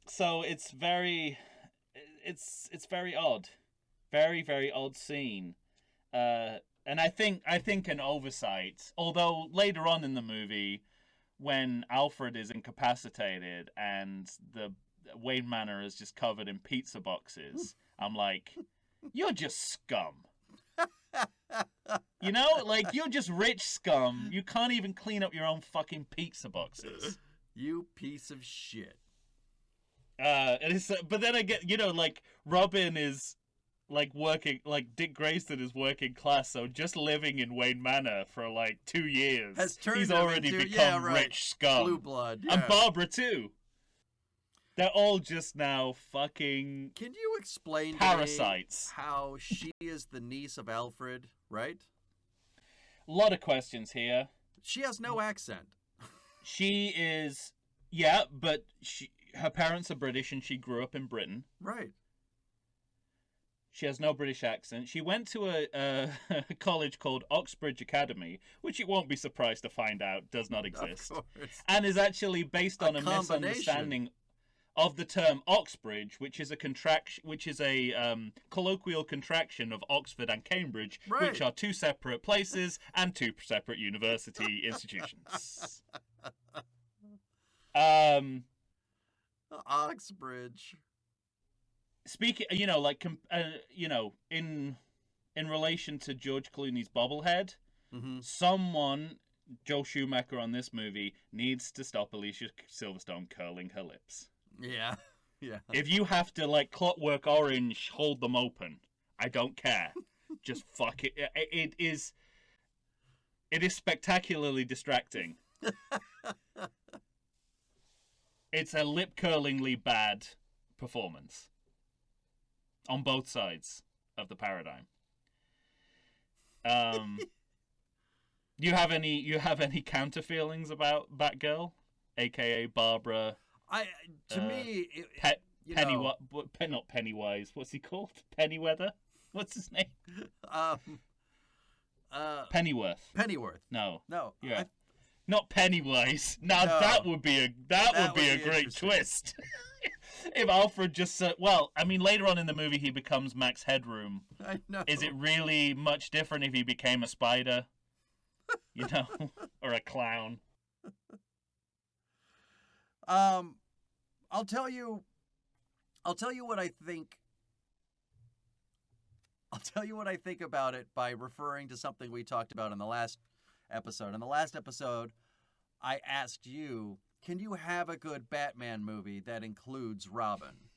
So it's very odd, very, very odd scene. And I think an oversight. Although later on in the movie, when Alfred is incapacitated and the Wayne Manor is just covered in pizza boxes, I'm like, you're just scum. You know, like you're just rich scum. You can't even clean up your own fucking pizza boxes. You piece of shit. And it's, but then I get, like Robin is like working, like Dick Grayson is working class, so just living in Wayne Manor for like 2 years, has turned he's him already into, become rich scum. Blue blood, And Barbara too. They're all just now fucking. Can you explain parasites to me how she is the niece of Alfred? Right. A lot of questions here. She has no accent. She is, yeah, but her parents are British and she grew up in Britain. Right. She has no British accent. She went to a college called Oxbridge Academy, which you won't be surprised to find out does not exist, Of course. and is actually based on a misunderstanding of the term Oxbridge, which is a colloquial contraction of Oxford and Cambridge, Right. which are two separate places and two separate university institutions. Oxbridge. Speaking, in relation to George Clooney's bobblehead, someone, Joel Schumacher on this movie, needs to stop Alicia Silverstone curling her lips. Yeah, yeah. If you have to, like, Clockwork Orange, hold them open, I don't care. Just fuck it. It is spectacularly distracting. It's a lip-curlingly bad performance on both sides of the paradigm. You have any counter feelings about Batgirl, aka Barbara? Not Pennywise. What's he called? Pennyweather. What's his name? Pennyworth. Pennyworth. No. Yeah. Not Pennywise. Now No. that would be a great twist. If Alfred just said, later on in the movie he becomes Max Headroom. I know. Is it really much different if he became a spider? Or a clown? I'll tell you what I think. I'll tell you what I think about it by referring to something we talked about in the last episode. In the last episode, I asked you, can you have a good Batman movie that includes Robin?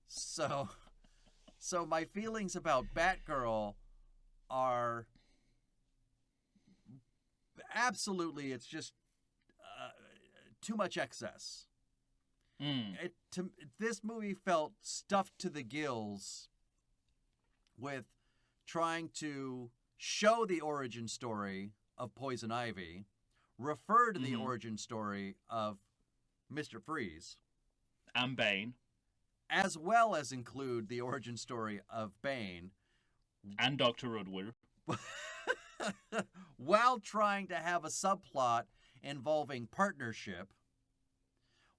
So my feelings about Batgirl are absolutely, it's just too much excess. This movie felt stuffed to the gills with trying to show the origin story of Poison Ivy, refer to the origin story of Mr. Freeze, and Bane, as well as include the origin story of Bane and Dr. Woodward, while trying to have a subplot involving partnership,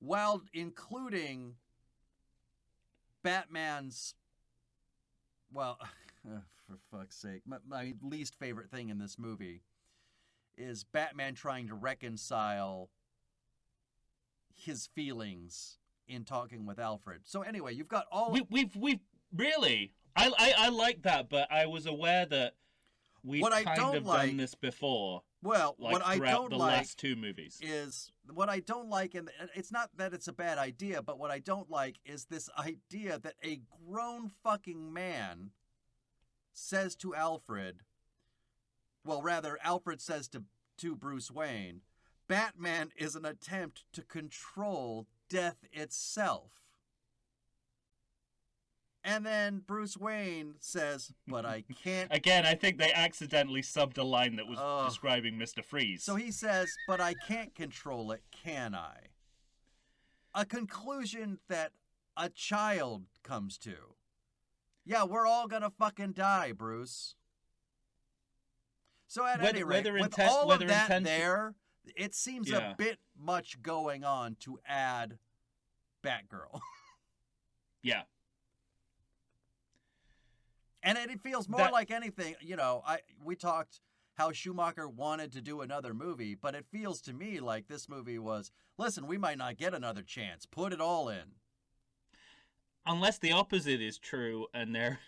while including Batman's, for fuck's sake, my least favorite thing in this movie is Batman trying to reconcile his feelings in talking with Alfred. So anyway, you've got all... We've really... I like that, but I was aware that we've done this before. Well, what I don't the like last two movies is what I don't like, and it's not that it's a bad idea, but what I don't like is this idea that a grown fucking man says to Alfred, well, rather, Alfred says to Bruce Wayne, Batman is an attempt to control death itself. And then Bruce Wayne says, but I can't... Again, I think they accidentally subbed a line that was describing Mr. Freeze. So he says, but I can't control it, can I? A conclusion that a child comes to. Yeah, we're all gonna fucking die, Bruce. So at any rate, with all of that there, it seems a bit much going on to add Batgirl. Yeah. And it feels more like anything, we talked how Schumacher wanted to do another movie, but it feels to me like this movie was, listen, we might not get another chance. Put it all in. Unless the opposite is true, and they're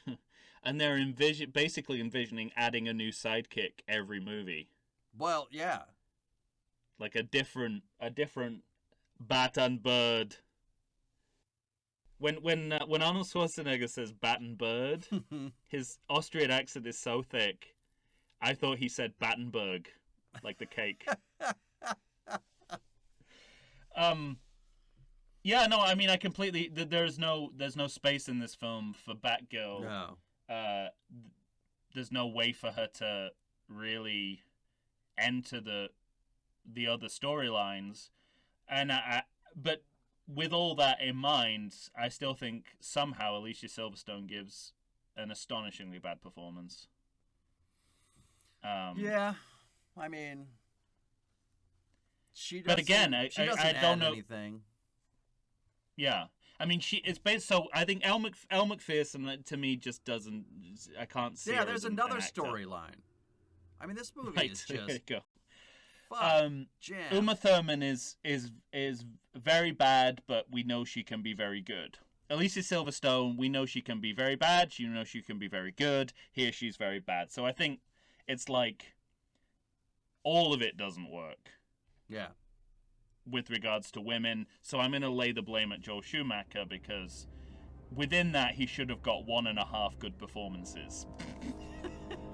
basically envisioning adding a new sidekick every movie. Well, yeah. Like a different bat and bird. When Arnold Schwarzenegger says bat and bird, his Austrian accent is so thick. I thought he said Battenberg, like the cake. Yeah, no, I mean, I completely. There's no space in this film for Batgirl. No. There's no way for her to really enter the other storylines, and but with all that in mind, I still think somehow Alicia Silverstone gives an astonishingly bad performance. Yeah, I mean, she doesn't. But again, she doesn't I don't know anything. Yeah, I mean, it's based. So I think Elle Macpherson to me just doesn't. I can't see. Yeah, her there's as another an actor. Storyline. I mean, this movie Right, is there you just go. jam. Uma Thurman is very bad, but we know she can be very good. Alicia Silverstone, we know she can be very bad. You know she can be very good. Here she's very bad. So I think it's like all of it doesn't work. Yeah. With regards to women, so I'm going to lay the blame at Joel Schumacher because within that he should have got 1.5 good performances.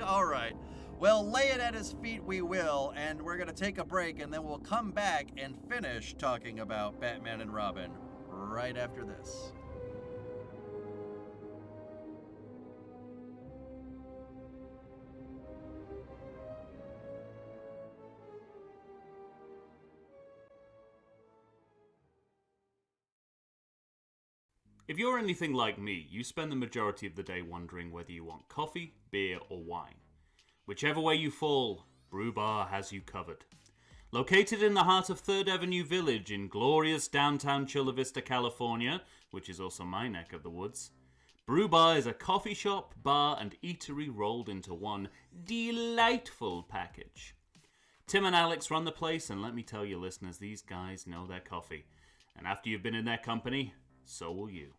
All right. Well, lay it at his feet we will, and we're going to take a break, and then we'll come back and finish talking about Batman and Robin right after this. If you're anything like me, you spend the majority of the day wondering whether you want coffee, beer, or wine. Whichever way you fall, Brew Bar has you covered. Located in the heart of 3rd Avenue Village in glorious downtown Chula Vista, California, which is also my neck of the woods, Brew Bar is a coffee shop, bar, and eatery rolled into one delightful package. Tim and Alex run the place, and let me tell you, listeners, these guys know their coffee. And after you've been in their company, so will you.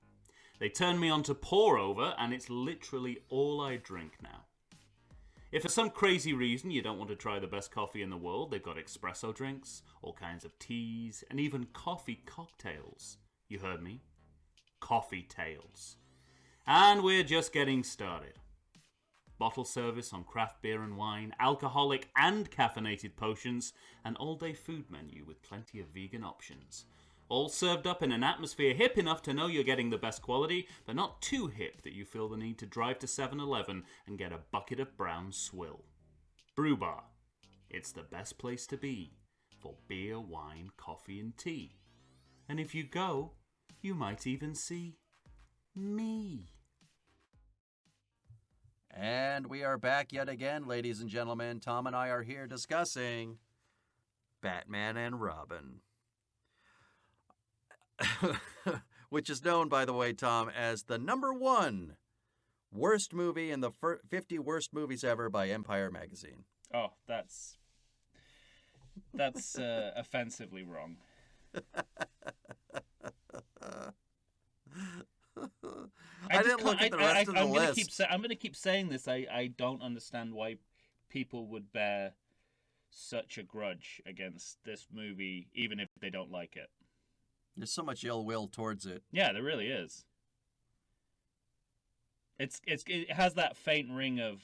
They turned me on to pour over, and it's literally all I drink now. If for some crazy reason you don't want to try the best coffee in the world, they've got espresso drinks, all kinds of teas, and even coffee cocktails. You heard me? Coffee tails. And we're just getting started. Bottle service on craft beer and wine, alcoholic and caffeinated potions, an all-day food menu with plenty of vegan options. All served up in an atmosphere hip enough to know you're getting the best quality, but not too hip that you feel the need to drive to 7-Eleven and get a bucket of brown swill. Brew Bar. It's the best place to be for beer, wine, coffee, and tea. And if you go, you might even see me. And we are back yet again, ladies and gentlemen. Tom and I are here discussing Batman and Robin. Which is known, by the way, Tom, as the #1 worst movie in the 50 worst movies ever by Empire Magazine. Oh, that's offensively wrong. I didn't look at the rest of the list. I'm going to keep saying this. I don't understand why people would bear such a grudge against this movie, even if they don't like it. There's so much ill will towards it. Yeah, there really is. It has that faint ring of,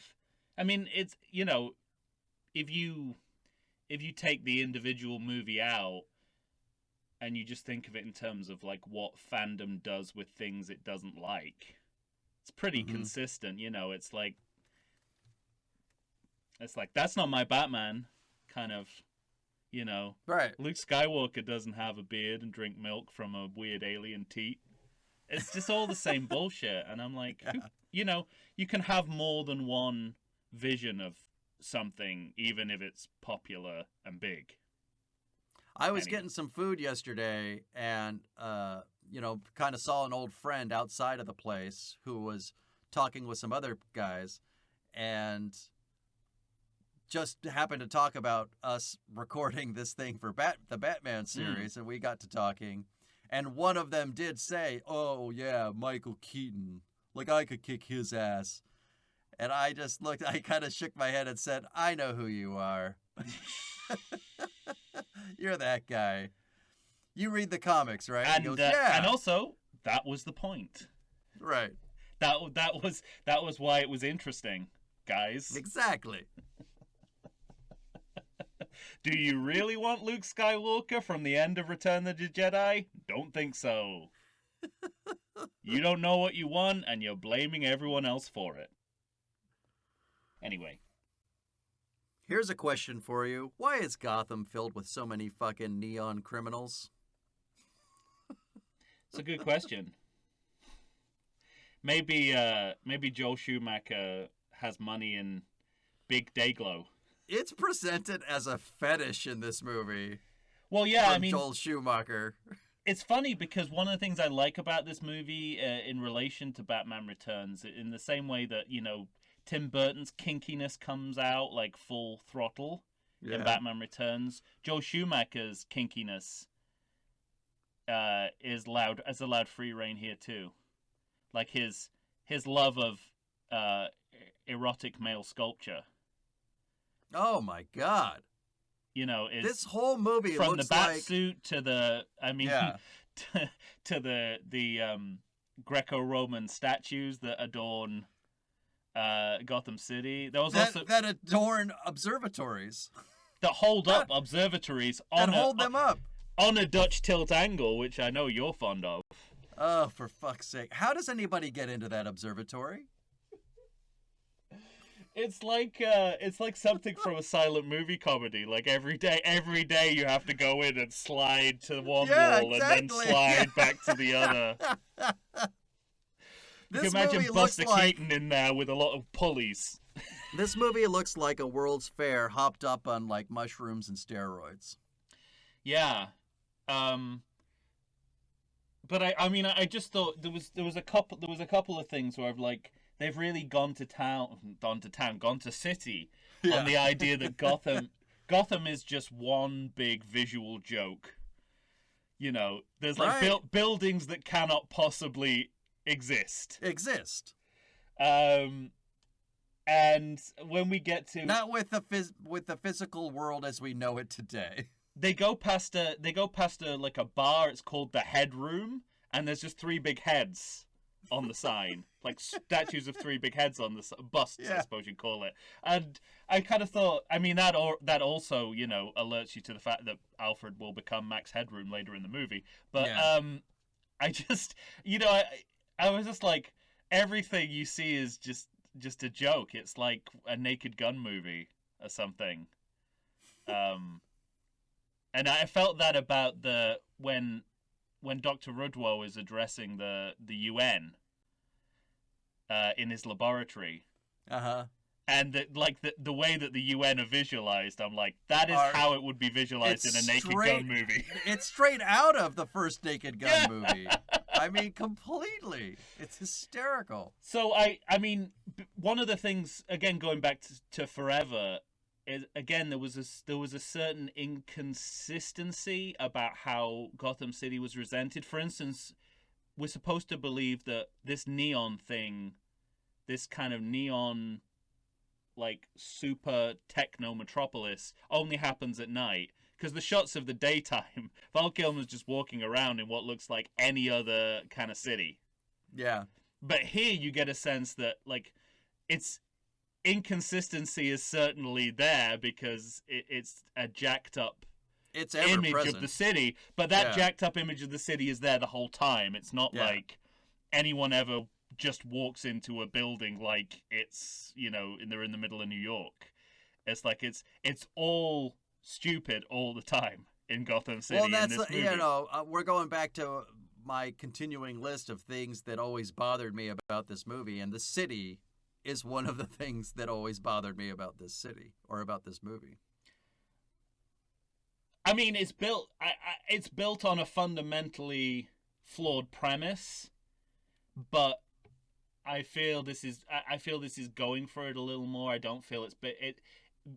I mean, it's, you know, if you take the individual movie out and you just think of it in terms of like what fandom does with things it doesn't like, it's pretty consistent. You know, it's like that's not my Batman, kind of. You know, right? Luke Skywalker doesn't have a beard and drink milk from a weird alien teat. It's just all the same bullshit. And I'm like, you know, you can have more than one vision of something, even if it's popular and big. I was getting some food yesterday and, you know, kind of saw an old friend outside of the place who was talking with some other guys and just happened to talk about us recording this thing for the Batman series, and we got to talking, and one of them did say, "Oh yeah, Michael Keaton, like I could kick his ass," and I just looked, I kind of shook my head and said, "I know who you are. You're that guy. You read the comics, right? And he goes, yeah. And also that was the point. Right. That was why it was interesting, guys. Exactly. Do you really want Luke Skywalker from the end of Return of the Jedi? Don't think so. You don't know what you want, and you're blaming everyone else for it. Anyway. Here's a question for you. Why is Gotham filled with so many fucking neon criminals? It's a good question. Maybe Joel Schumacher has money in big Dayglow. It's presented as a fetish in this movie. Well, yeah, from Joel Schumacher. It's funny because one of the things I like about this movie in relation to Batman Returns, in the same way that, you know, Tim Burton's kinkiness comes out like full throttle in Batman Returns, Joel Schumacher's kinkiness is allowed free reign here too. Like his love of erotic male sculpture. Oh my God! You know, this whole movie from looks the bat like... suit to the to the Greco-Roman statues that adorn Gotham City. There was that adorn observatories. That hold up observatories them up on a Dutch tilt angle, which I know you're fond of. Oh, for fuck's sake! How does anybody get into that observatory? It's like something from a silent movie comedy. Like every day you have to go in and slide to one wall and then slide back to the other. You can imagine Buster Keaton in there with a lot of pulleys. This movie looks like a World's Fair hopped up on like mushrooms and steroids. Yeah. But I just thought there was a couple of things where I've like they've really gone to city on the idea that Gotham is just one big visual joke. You know, there's like buildings that cannot possibly exist. And when we get to not with the physical world as we know it today. They go past a like a bar. It's called the Headroom, and there's just three big heads on the sign, like statues of three big heads on the busts, I suppose you'd call it. And I kind of thought, I mean, that also, you know, alerts you to the fact that Alfred will become Max Headroom later in the movie. But I just, you know, I was just like, everything you see is just a joke. It's like a Naked Gun movie or something. And I felt that about when Dr. Rudwo is addressing the UN in his laboratory. And the way that the UN are visualized, I'm like, that is how it would be visualized in a Naked Gun movie. It's straight out of the first Naked Gun movie. I mean, completely. It's hysterical. So I mean, one of the things, again, going back to Forever, is again there was a certain inconsistency about how Gotham City was presented. For instance, we're supposed to believe that this neon thing, this kind of neon, like super techno metropolis, only happens at night. Because the shots of the daytime, Val Kilmer's just walking around in what looks like any other kind of city. Yeah. But here you get a sense that, like, it's inconsistency is certainly there because it's a jacked up image of the city, but that jacked up image of the city is there the whole time. It's not like anyone ever just walks into a building like it's, you know, they're in the middle of New York. It's like it's all stupid all the time in Gotham City. Well, that's in this movie. You know, we're going back to my continuing list of things that always bothered me about this movie, and the city is one of the things that always bothered me about this city or about this movie. I mean, it's built on a fundamentally flawed premise, but I feel this is going for it a little more. I don't feel it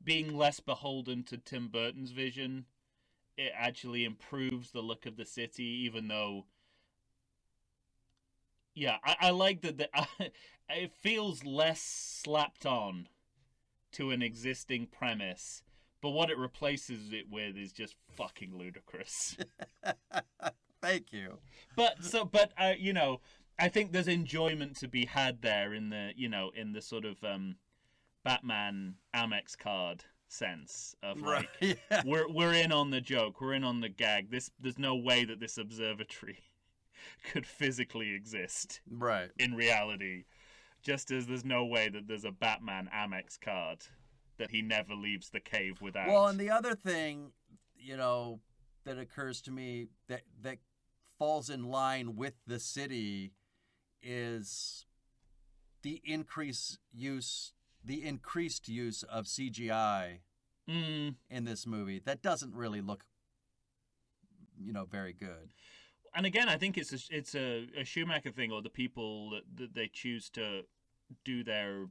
being less beholden to Tim Burton's vision. It actually improves the look of the city, even though. Yeah, I like that. It feels less slapped on to an existing premise, But what it replaces it with is just fucking ludicrous. Thank you. But you know, I think there's enjoyment to be had there in the, you know, in the sort of Batman Amex card sense of like, Right, yeah. we're in on the joke, we're in on the gag. There's no way that this observatory could physically exist Right. in reality, just as there's no way that there's a Batman Amex card that he never leaves the cave without. Well, and the other thing, you know, that occurs to me that falls in line with the city is the increased use of CGI in this movie. That doesn't really look, you know, very good. And again, I think it's a Schumacher thing, or the people that they choose to do their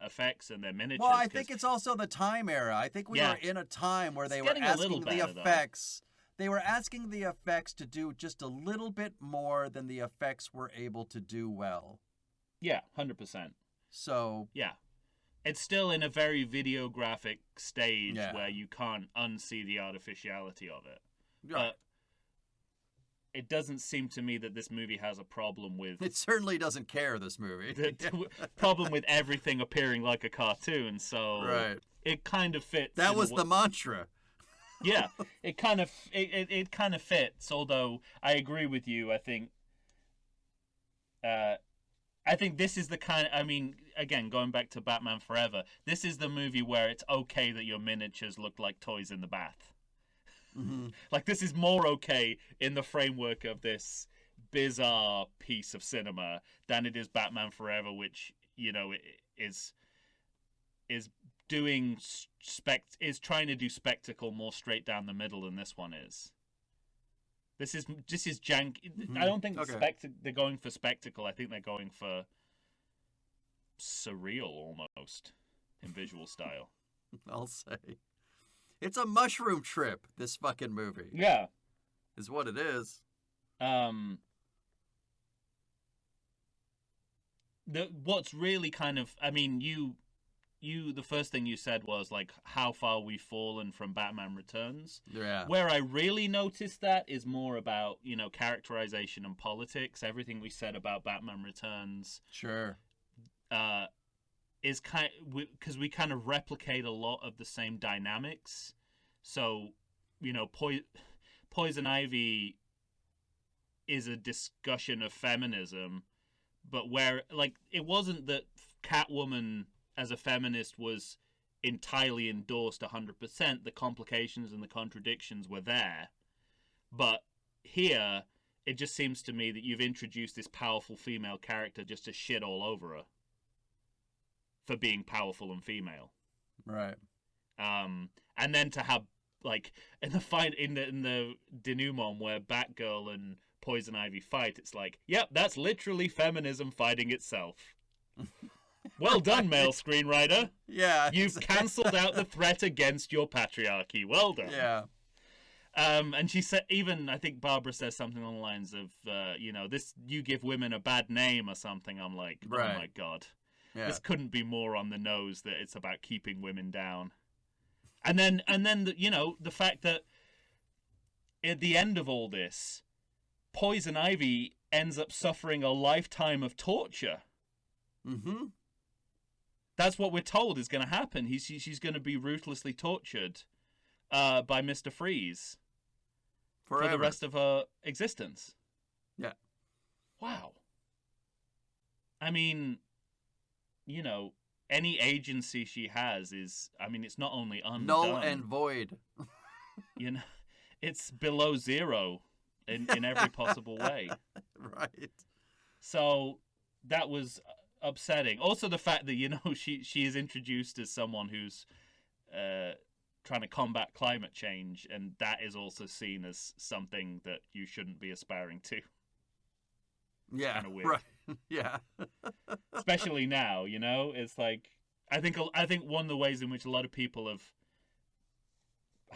effects and their miniatures. Well, I think it's also the time era. I think we were in a time where they were asking the effects. They were asking the effects to do just a little bit more than the effects were able to do well. Yeah, 100%. So yeah, it's still in a very videographic stage where you can't unsee the artificiality of it. Yeah. But it doesn't seem to me that this movie has a problem with... It certainly doesn't care, this movie. Problem with everything appearing like a cartoon, so it kind of fits. That was the mantra. Yeah, it kind of fits, although I agree with you. I think this is the kind... I mean, again, going back to Batman Forever, this is the movie where it's okay that your miniatures look like toys in the bath. Mm-hmm. Like, this is more okay in the framework of this bizarre piece of cinema than it is Batman Forever, which, you know, is trying to do spectacle more straight down the middle than this one is. This is jank. Mm-hmm. I don't think they're going for spectacle. I think they're going for surreal almost in visual style. I'll say. It's a mushroom trip, this fucking movie. Yeah. Is what it is. What's really kind of... I mean, you the first thing you said was, like, how far we've fallen from Batman Returns. Yeah. Where I really noticed that is more about, you know, characterization and politics. Everything we said about Batman Returns... Sure. Is kind because we kind of replicate a lot of the same dynamics. So, you know, Poison Ivy is a discussion of feminism, but where, like, it wasn't that Catwoman as a feminist was entirely endorsed 100%. The complications and the contradictions were there. But here, it just seems to me that you've introduced this powerful female character just to shit all over her for being powerful and female. Right. And then to have, like, in the fight, in the denouement where Batgirl and Poison Ivy fight, it's like, yep, that's literally feminism fighting itself. Well done, male screenwriter. Yeah. You've cancelled out the threat against your patriarchy. Well done. Yeah. And she said, even, I think Barbara says something along the lines of, you know, this, you give women a bad name or something. I'm like, oh my God. Yeah. This couldn't be more on the nose that it's about keeping women down. And then you know, the fact that at the end of all this, Poison Ivy ends up suffering a lifetime of torture. Mm-hmm. That's what we're told is going to happen. She's going to be ruthlessly tortured by Mr. Freeze for the rest of her existence. Yeah. Wow. I mean, you know, any agency she has is, I mean, it's not only undone. Null and void. You know, it's below zero in every possible way. Right. So that was upsetting. Also, the fact that, you know, she is introduced as someone who's trying to combat climate change, and that is also seen as something that you shouldn't be aspiring to. Yeah, kind of weird. Right. Yeah. Especially now, you know, it's like I think one of the ways in which a lot of people have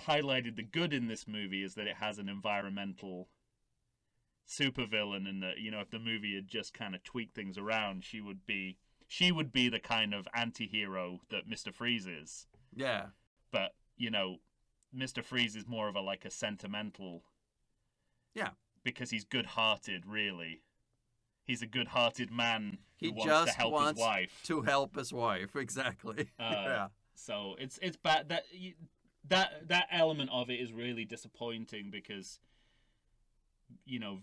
highlighted the good in this movie is that it has an environmental supervillain, and that, you know, if the movie had just kind of tweaked things around, she would be the kind of anti-hero that Mr. Freeze is. Yeah. But, Mr. Freeze is more of a sentimental. Yeah. Because he's good-hearted, really. He's a good-hearted man who He wants to just help wants his wife. to help his wife, exactly. Yeah. So it's bad that element of it is really disappointing because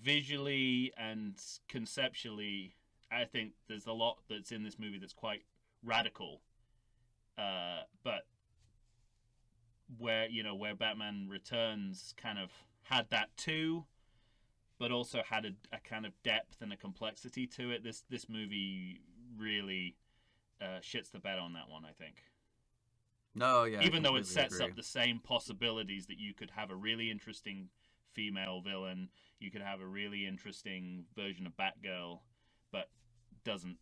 visually and conceptually, I think there's a lot that's in this movie that's quite radical. But where Batman Returns kind of had that too, but also had a kind of depth and a complexity to it. This movie really shits the bed on that one, I think. No, yeah. Even though it sets agree. up the same possibilities that you could have a really interesting female villain, you could have a really interesting version of Batgirl, but doesn't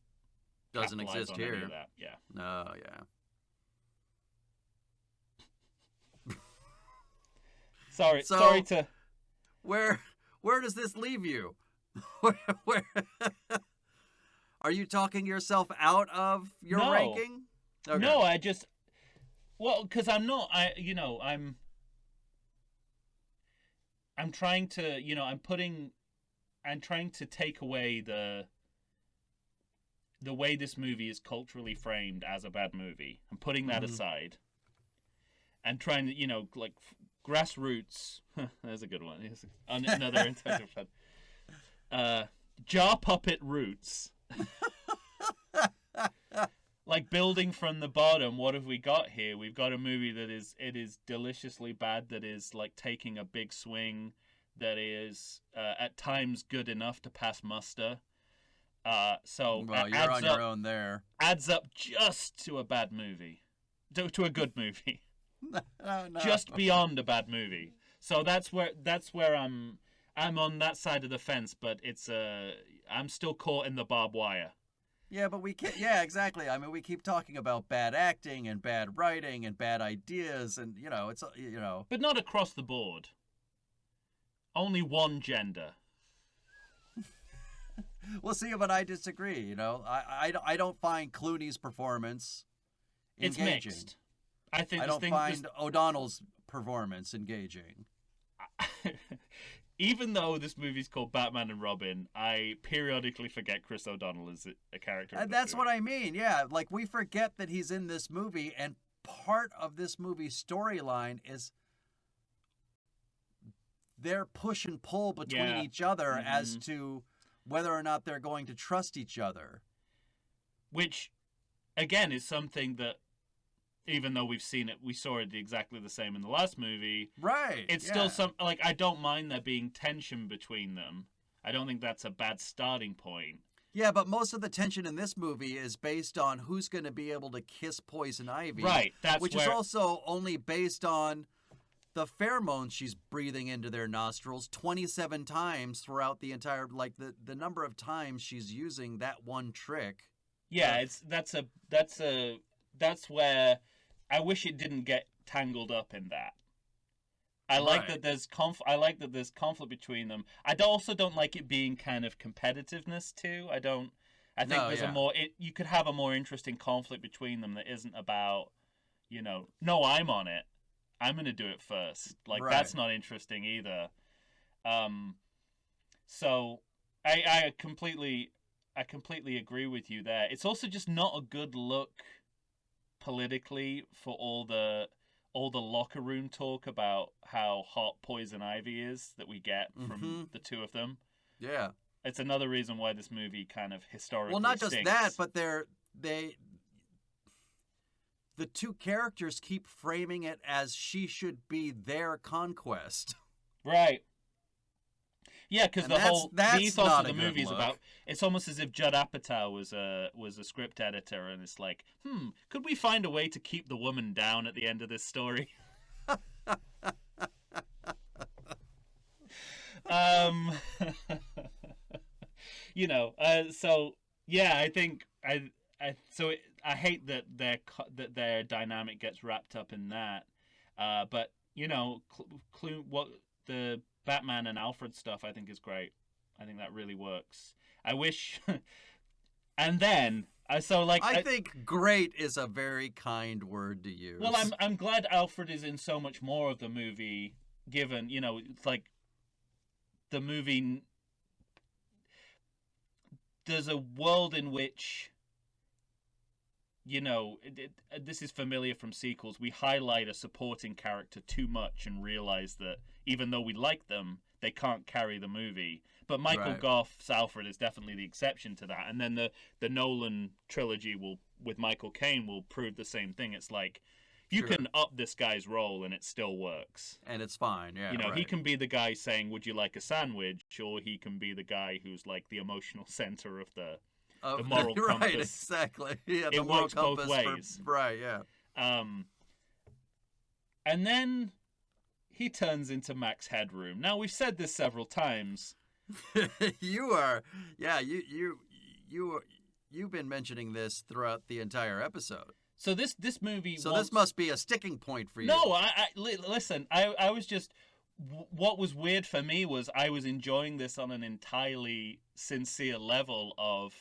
exist on here. any of that. Yeah. No, yeah. Sorry to. Where does this leave you? where are you talking yourself out of your ranking? Okay. No, because I'm not. I'm trying to. I'm trying to take away the way this movie is culturally framed as a bad movie. I'm putting that aside. And trying to, grassroots. There's a good one. Here's another Untitled Chapter. Jar puppet roots. Building from the bottom. What have we got here? We've got a movie that is deliciously bad. That is taking a big swing. That is at times good enough to pass muster. So well, you're on your own there. Adds up just to a bad movie, to a good movie. No. Just beyond a bad movie. So that's where I'm on that side of the fence, but I'm still caught in the barbed wire. Yeah, but we can't. Yeah, exactly. I mean, we keep talking about bad acting and bad writing and bad ideas, and it's. But not across the board. Only one gender. Well, see, but I disagree. I don't find Clooney's performance engaging. It's mixed. I don't find O'Donnell's performance engaging. Even though this movie's called Batman and Robin, I periodically forget Chris O'Donnell is a character. And that's what I mean. Yeah, we forget that he's in this movie, and part of this movie's storyline is their push and pull between each other as to whether or not they're going to trust each other. Which, again, is something that, even though we saw it exactly the same in the last movie. Right. It's still I don't mind there being tension between them. I don't think that's a bad starting point. Yeah, but most of the tension in this movie is based on who's going to be able to kiss Poison Ivy. Right. Which is also only based on the pheromones she's breathing into their nostrils 27 times throughout the entire, the number of times she's using that one trick. Yeah, that's where I wish it didn't get tangled up in that. I like that there's conflict between them. I also don't like it being kind of competitiveness too. I think there's you could have a more interesting conflict between them that isn't about, no, I'm on it. I'm going to do it first. That's not interesting either. So I completely agree with you there. It's also just not a good look politically for all the locker room talk about how hot Poison Ivy is that we get from the two of them. Yeah. It's another reason why this movie kind of historically Well, not just stinks. that, but the two characters keep framing it as she should be their conquest. Right. Yeah, because the ethos of the movie is look. about. It's almost as if Judd Apatow was a script editor, and it's like, could we find a way to keep the woman down at the end of this story? So yeah, I think I hate that their dynamic gets wrapped up in that. But what the Batman and Alfred stuff I think is great. I think that really works. I wish And then I think great is a very kind word to use. Well, I'm glad Alfred is in so much more of the movie, given, it's like the movie, there's a world in which, this is familiar from sequels, we highlight a supporting character too much and realize that even though we like them, they can't carry the movie. But Michael Goff's Alfred is definitely the exception to that. And then the Nolan trilogy with Michael Caine will prove the same thing. It's like, you can up this guy's role and it still works. And it's fine, yeah. He can be the guy saying, "Would you like a sandwich?" Or he can be the guy who's like the emotional center of the moral compass. Right, exactly. Yeah, it works both ways. Right, yeah. And then he turns into Max Headroom. Now, we've said this several times. You've been mentioning this throughout the entire episode. So this movie. So this must be a sticking point for you. No, listen. I was just. What was weird for me was I was enjoying this on an entirely sincere level of,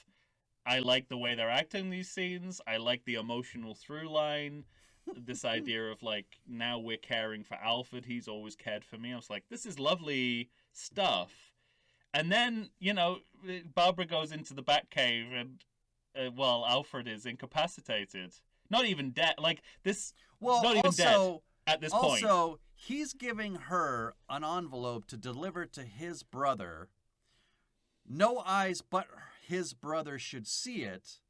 I like the way they're acting these scenes. I like the emotional through line. This idea of like, now we're caring for Alfred. He's always cared for me. I was like, this is lovely stuff. And then, Barbara goes into the Batcave and, Alfred is incapacitated. Not even dead. Like, this... Well, not even dead at this point. Also, he's giving her an envelope to deliver to his brother. No eyes but his brother should see it.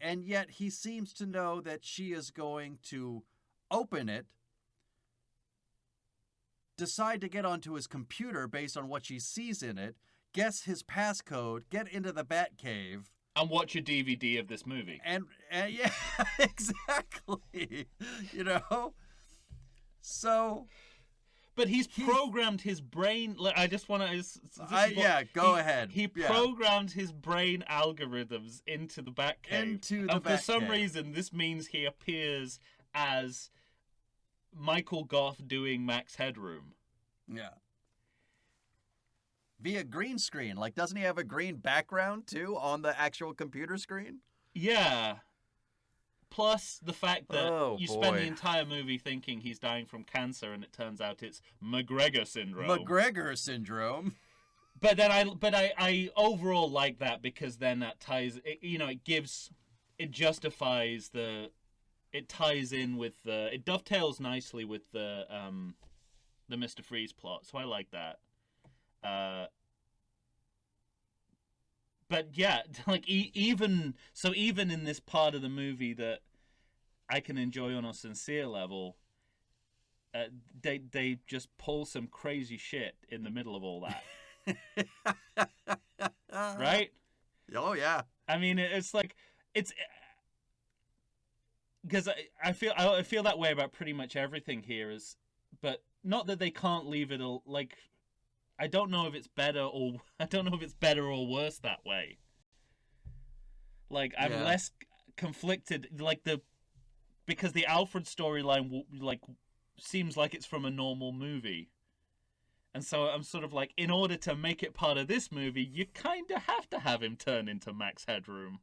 And yet he seems to know that she is going to open it, decide to get onto his computer based on what she sees in it, guess his passcode, get into the Batcave. And watch a DVD of this movie. And yeah, exactly. So... But he's programmed his brain... I just want to... Go ahead. He programmed his brain algorithms into the Batcave. And for some reason, this means he appears as Michael Goff doing Max Headroom. Yeah. Via green screen. Like, doesn't he have a green background, too, on the actual computer screen? Yeah. Plus the fact that spend the entire movie thinking he's dying from cancer, and it turns out it's McGregor syndrome. But then I overall like that, because then that ties, it ties in with it dovetails nicely with the Mr. Freeze plot, so I like that. But yeah, like even in this part of the movie that I can enjoy on a sincere level, they just pull some crazy shit in the middle of all that. Right? Oh yeah. I mean, it's like because I feel that way about pretty much everything here, but not that they can't leave it like. I don't know if it's better or worse that way. Like, I'm less conflicted, because the Alfred storyline seems like it's from a normal movie, and so I'm sort of like, in order to make it part of this movie, you kind of have to have him turn into Max Headroom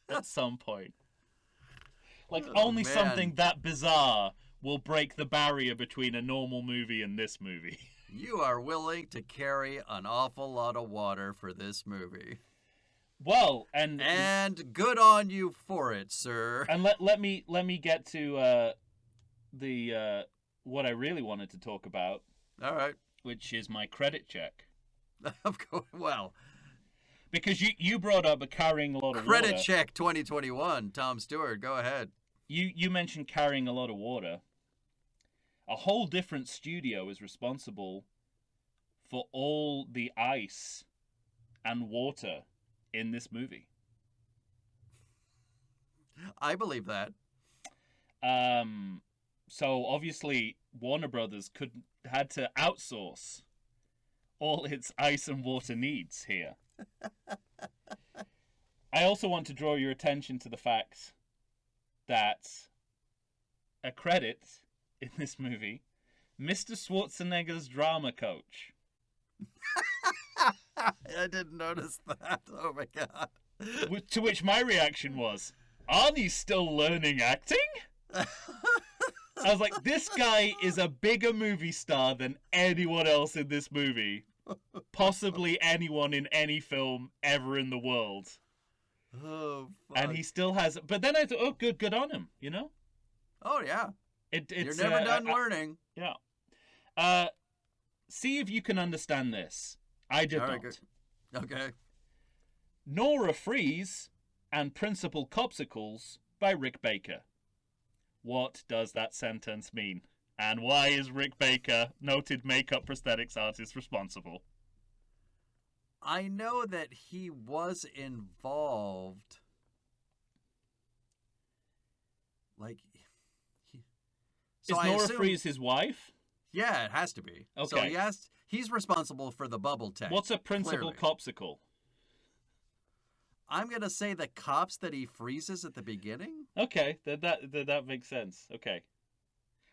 at some point. Like, only something that bizarre will break the barrier between a normal movie and this movie. You are willing to carry an awful lot of water for this movie. Well, and good on you for it, sir. And let me get to the what I really wanted to talk about. All right. Which is my credit check. Of course. Well, because you brought up carrying a lot of water. Credit check 2021. Tom Stewart, go ahead. You mentioned carrying a lot of water. A whole different studio is responsible for all the ice and water in this movie. I believe that. So obviously Warner Brothers had to outsource all its ice and water needs here. I also want to draw your attention to the fact that a credit in this movie, Mr. Schwarzenegger's drama coach. I didn't notice that. Oh my god. To which my reaction was, Arnie's still learning acting? I was like, this guy is a bigger movie star than anyone else in this movie. Possibly anyone in any film ever in the world. Oh, fuck. And he still has... But then I thought, oh, good on him, you know? Oh, yeah. It's, You're never done learning. Yeah. See if you can understand this. I did not. Good. Okay. Nora Freeze and Principal Copsicles by Rick Baker. What does that sentence mean? And why is Rick Baker, noted makeup prosthetics artist, responsible? I know that he was involved. Like, is Nora Freeze his wife? Yeah, it has to be. Okay. So he's responsible for the bubble tech. What's a Principal Copsicle? I'm gonna say the cops that he freezes at the beginning. Okay, that makes sense. Okay,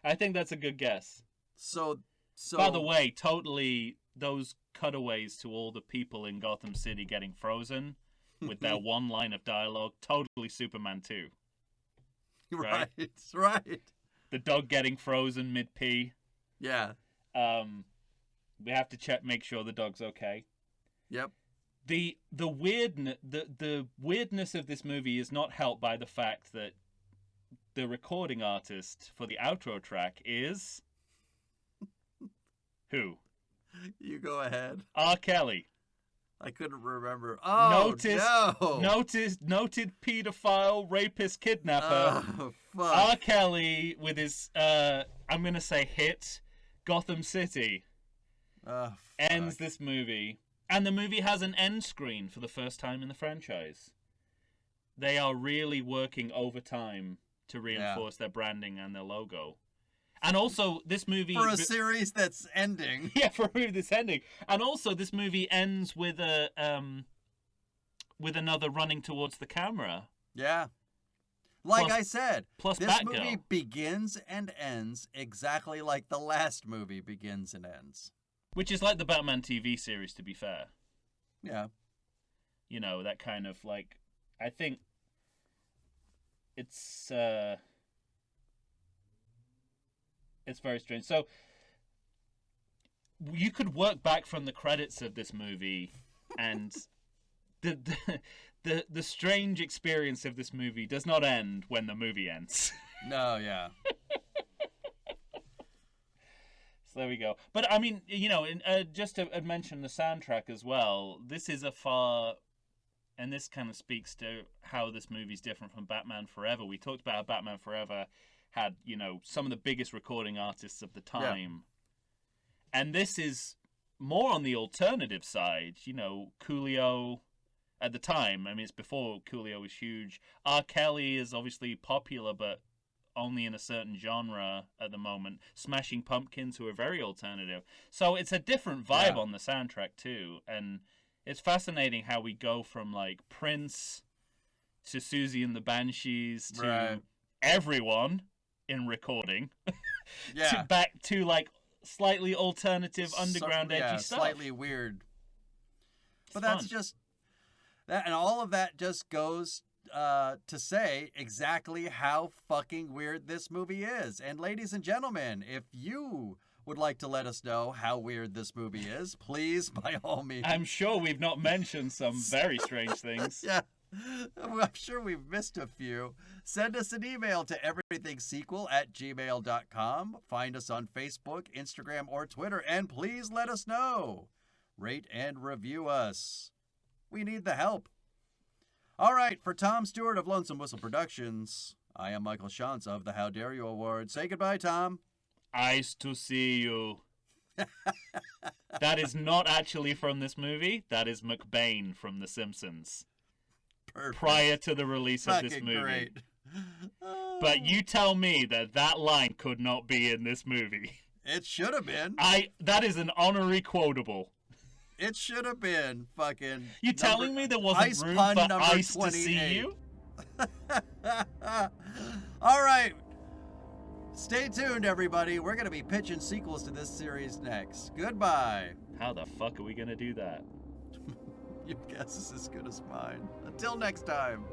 I think that's a good guess. So by the way, totally those cutaways to all the people in Gotham City getting frozen with their one line of dialogue, totally Superman 2. Right. The dog getting frozen mid-pee. Yeah. We have to make sure the dog's okay. Yep. The weirdness of this movie is not helped by the fact that the recording artist for the outro track is who? You go ahead. R. Kelly. I couldn't remember. Oh, no. Noted pedophile, rapist, kidnapper. Oh, fuck. R. Kelly with his I'm gonna say hit Gotham City ends this movie. And the movie has an end screen for the first time in the franchise. They are really working overtime to reinforce their branding and their logo. And also, this movie... For a series that's ending. Yeah, for a movie that's ending. And also, this movie ends with another running towards the camera. Yeah. Like I said, this movie begins and ends exactly like the last movie begins and ends. Which is like the Batman TV series, to be fair. Yeah. You know, that kind of like... I think it's very strange. So, you could work back from the credits of this movie, and the strange experience of this movie does not end when the movie ends. No, yeah. So there we go. But I mean, you know, just to mention the soundtrack as well, this is and this kind of speaks to how this movie's different from Batman Forever. We talked about how Batman Forever had, you know, some of the biggest recording artists of the time. Yeah. And this is more on the alternative side, you know, Coolio at the time. I mean, it's before Coolio was huge. R. Kelly is obviously popular, but only in a certain genre at the moment. Smashing Pumpkins, who are very alternative. So it's a different vibe on the soundtrack too. And it's fascinating how we go from like Prince to Susie and the Banshees to everyone in recording to back to like slightly alternative underground edgy stuff. Slightly weird. But that's just that, and all of that just goes to say exactly how fucking weird this movie is. And ladies and gentlemen, if you would like to let us know how weird this movie is, please, by all means. I'm sure we've not mentioned some very strange things. Yeah, I'm sure we've missed a few. Send us an email to everythingsequel@gmail.com. Find us on Facebook, Instagram, or Twitter, and please let us know. Rate and review us. We need the help. All right, for Tom Stewart of Lonesome Whistle Productions, I am Michael Shantz of the How Dare You Award. Say goodbye, Tom. Nice to see you. That is not actually from this movie. That is McBain from The Simpsons. Perfect. Prior to the release of this movie. Great. But you tell me that line could not be in this movie. It should have been. That is an honorary quotable. It should have been fucking... You telling me there wasn't room for ice 28. To see you? All right. Stay tuned, everybody. We're going to be pitching sequels to this series next. Goodbye. How the fuck are we going to do that? Your guess is as good as mine. Until next time.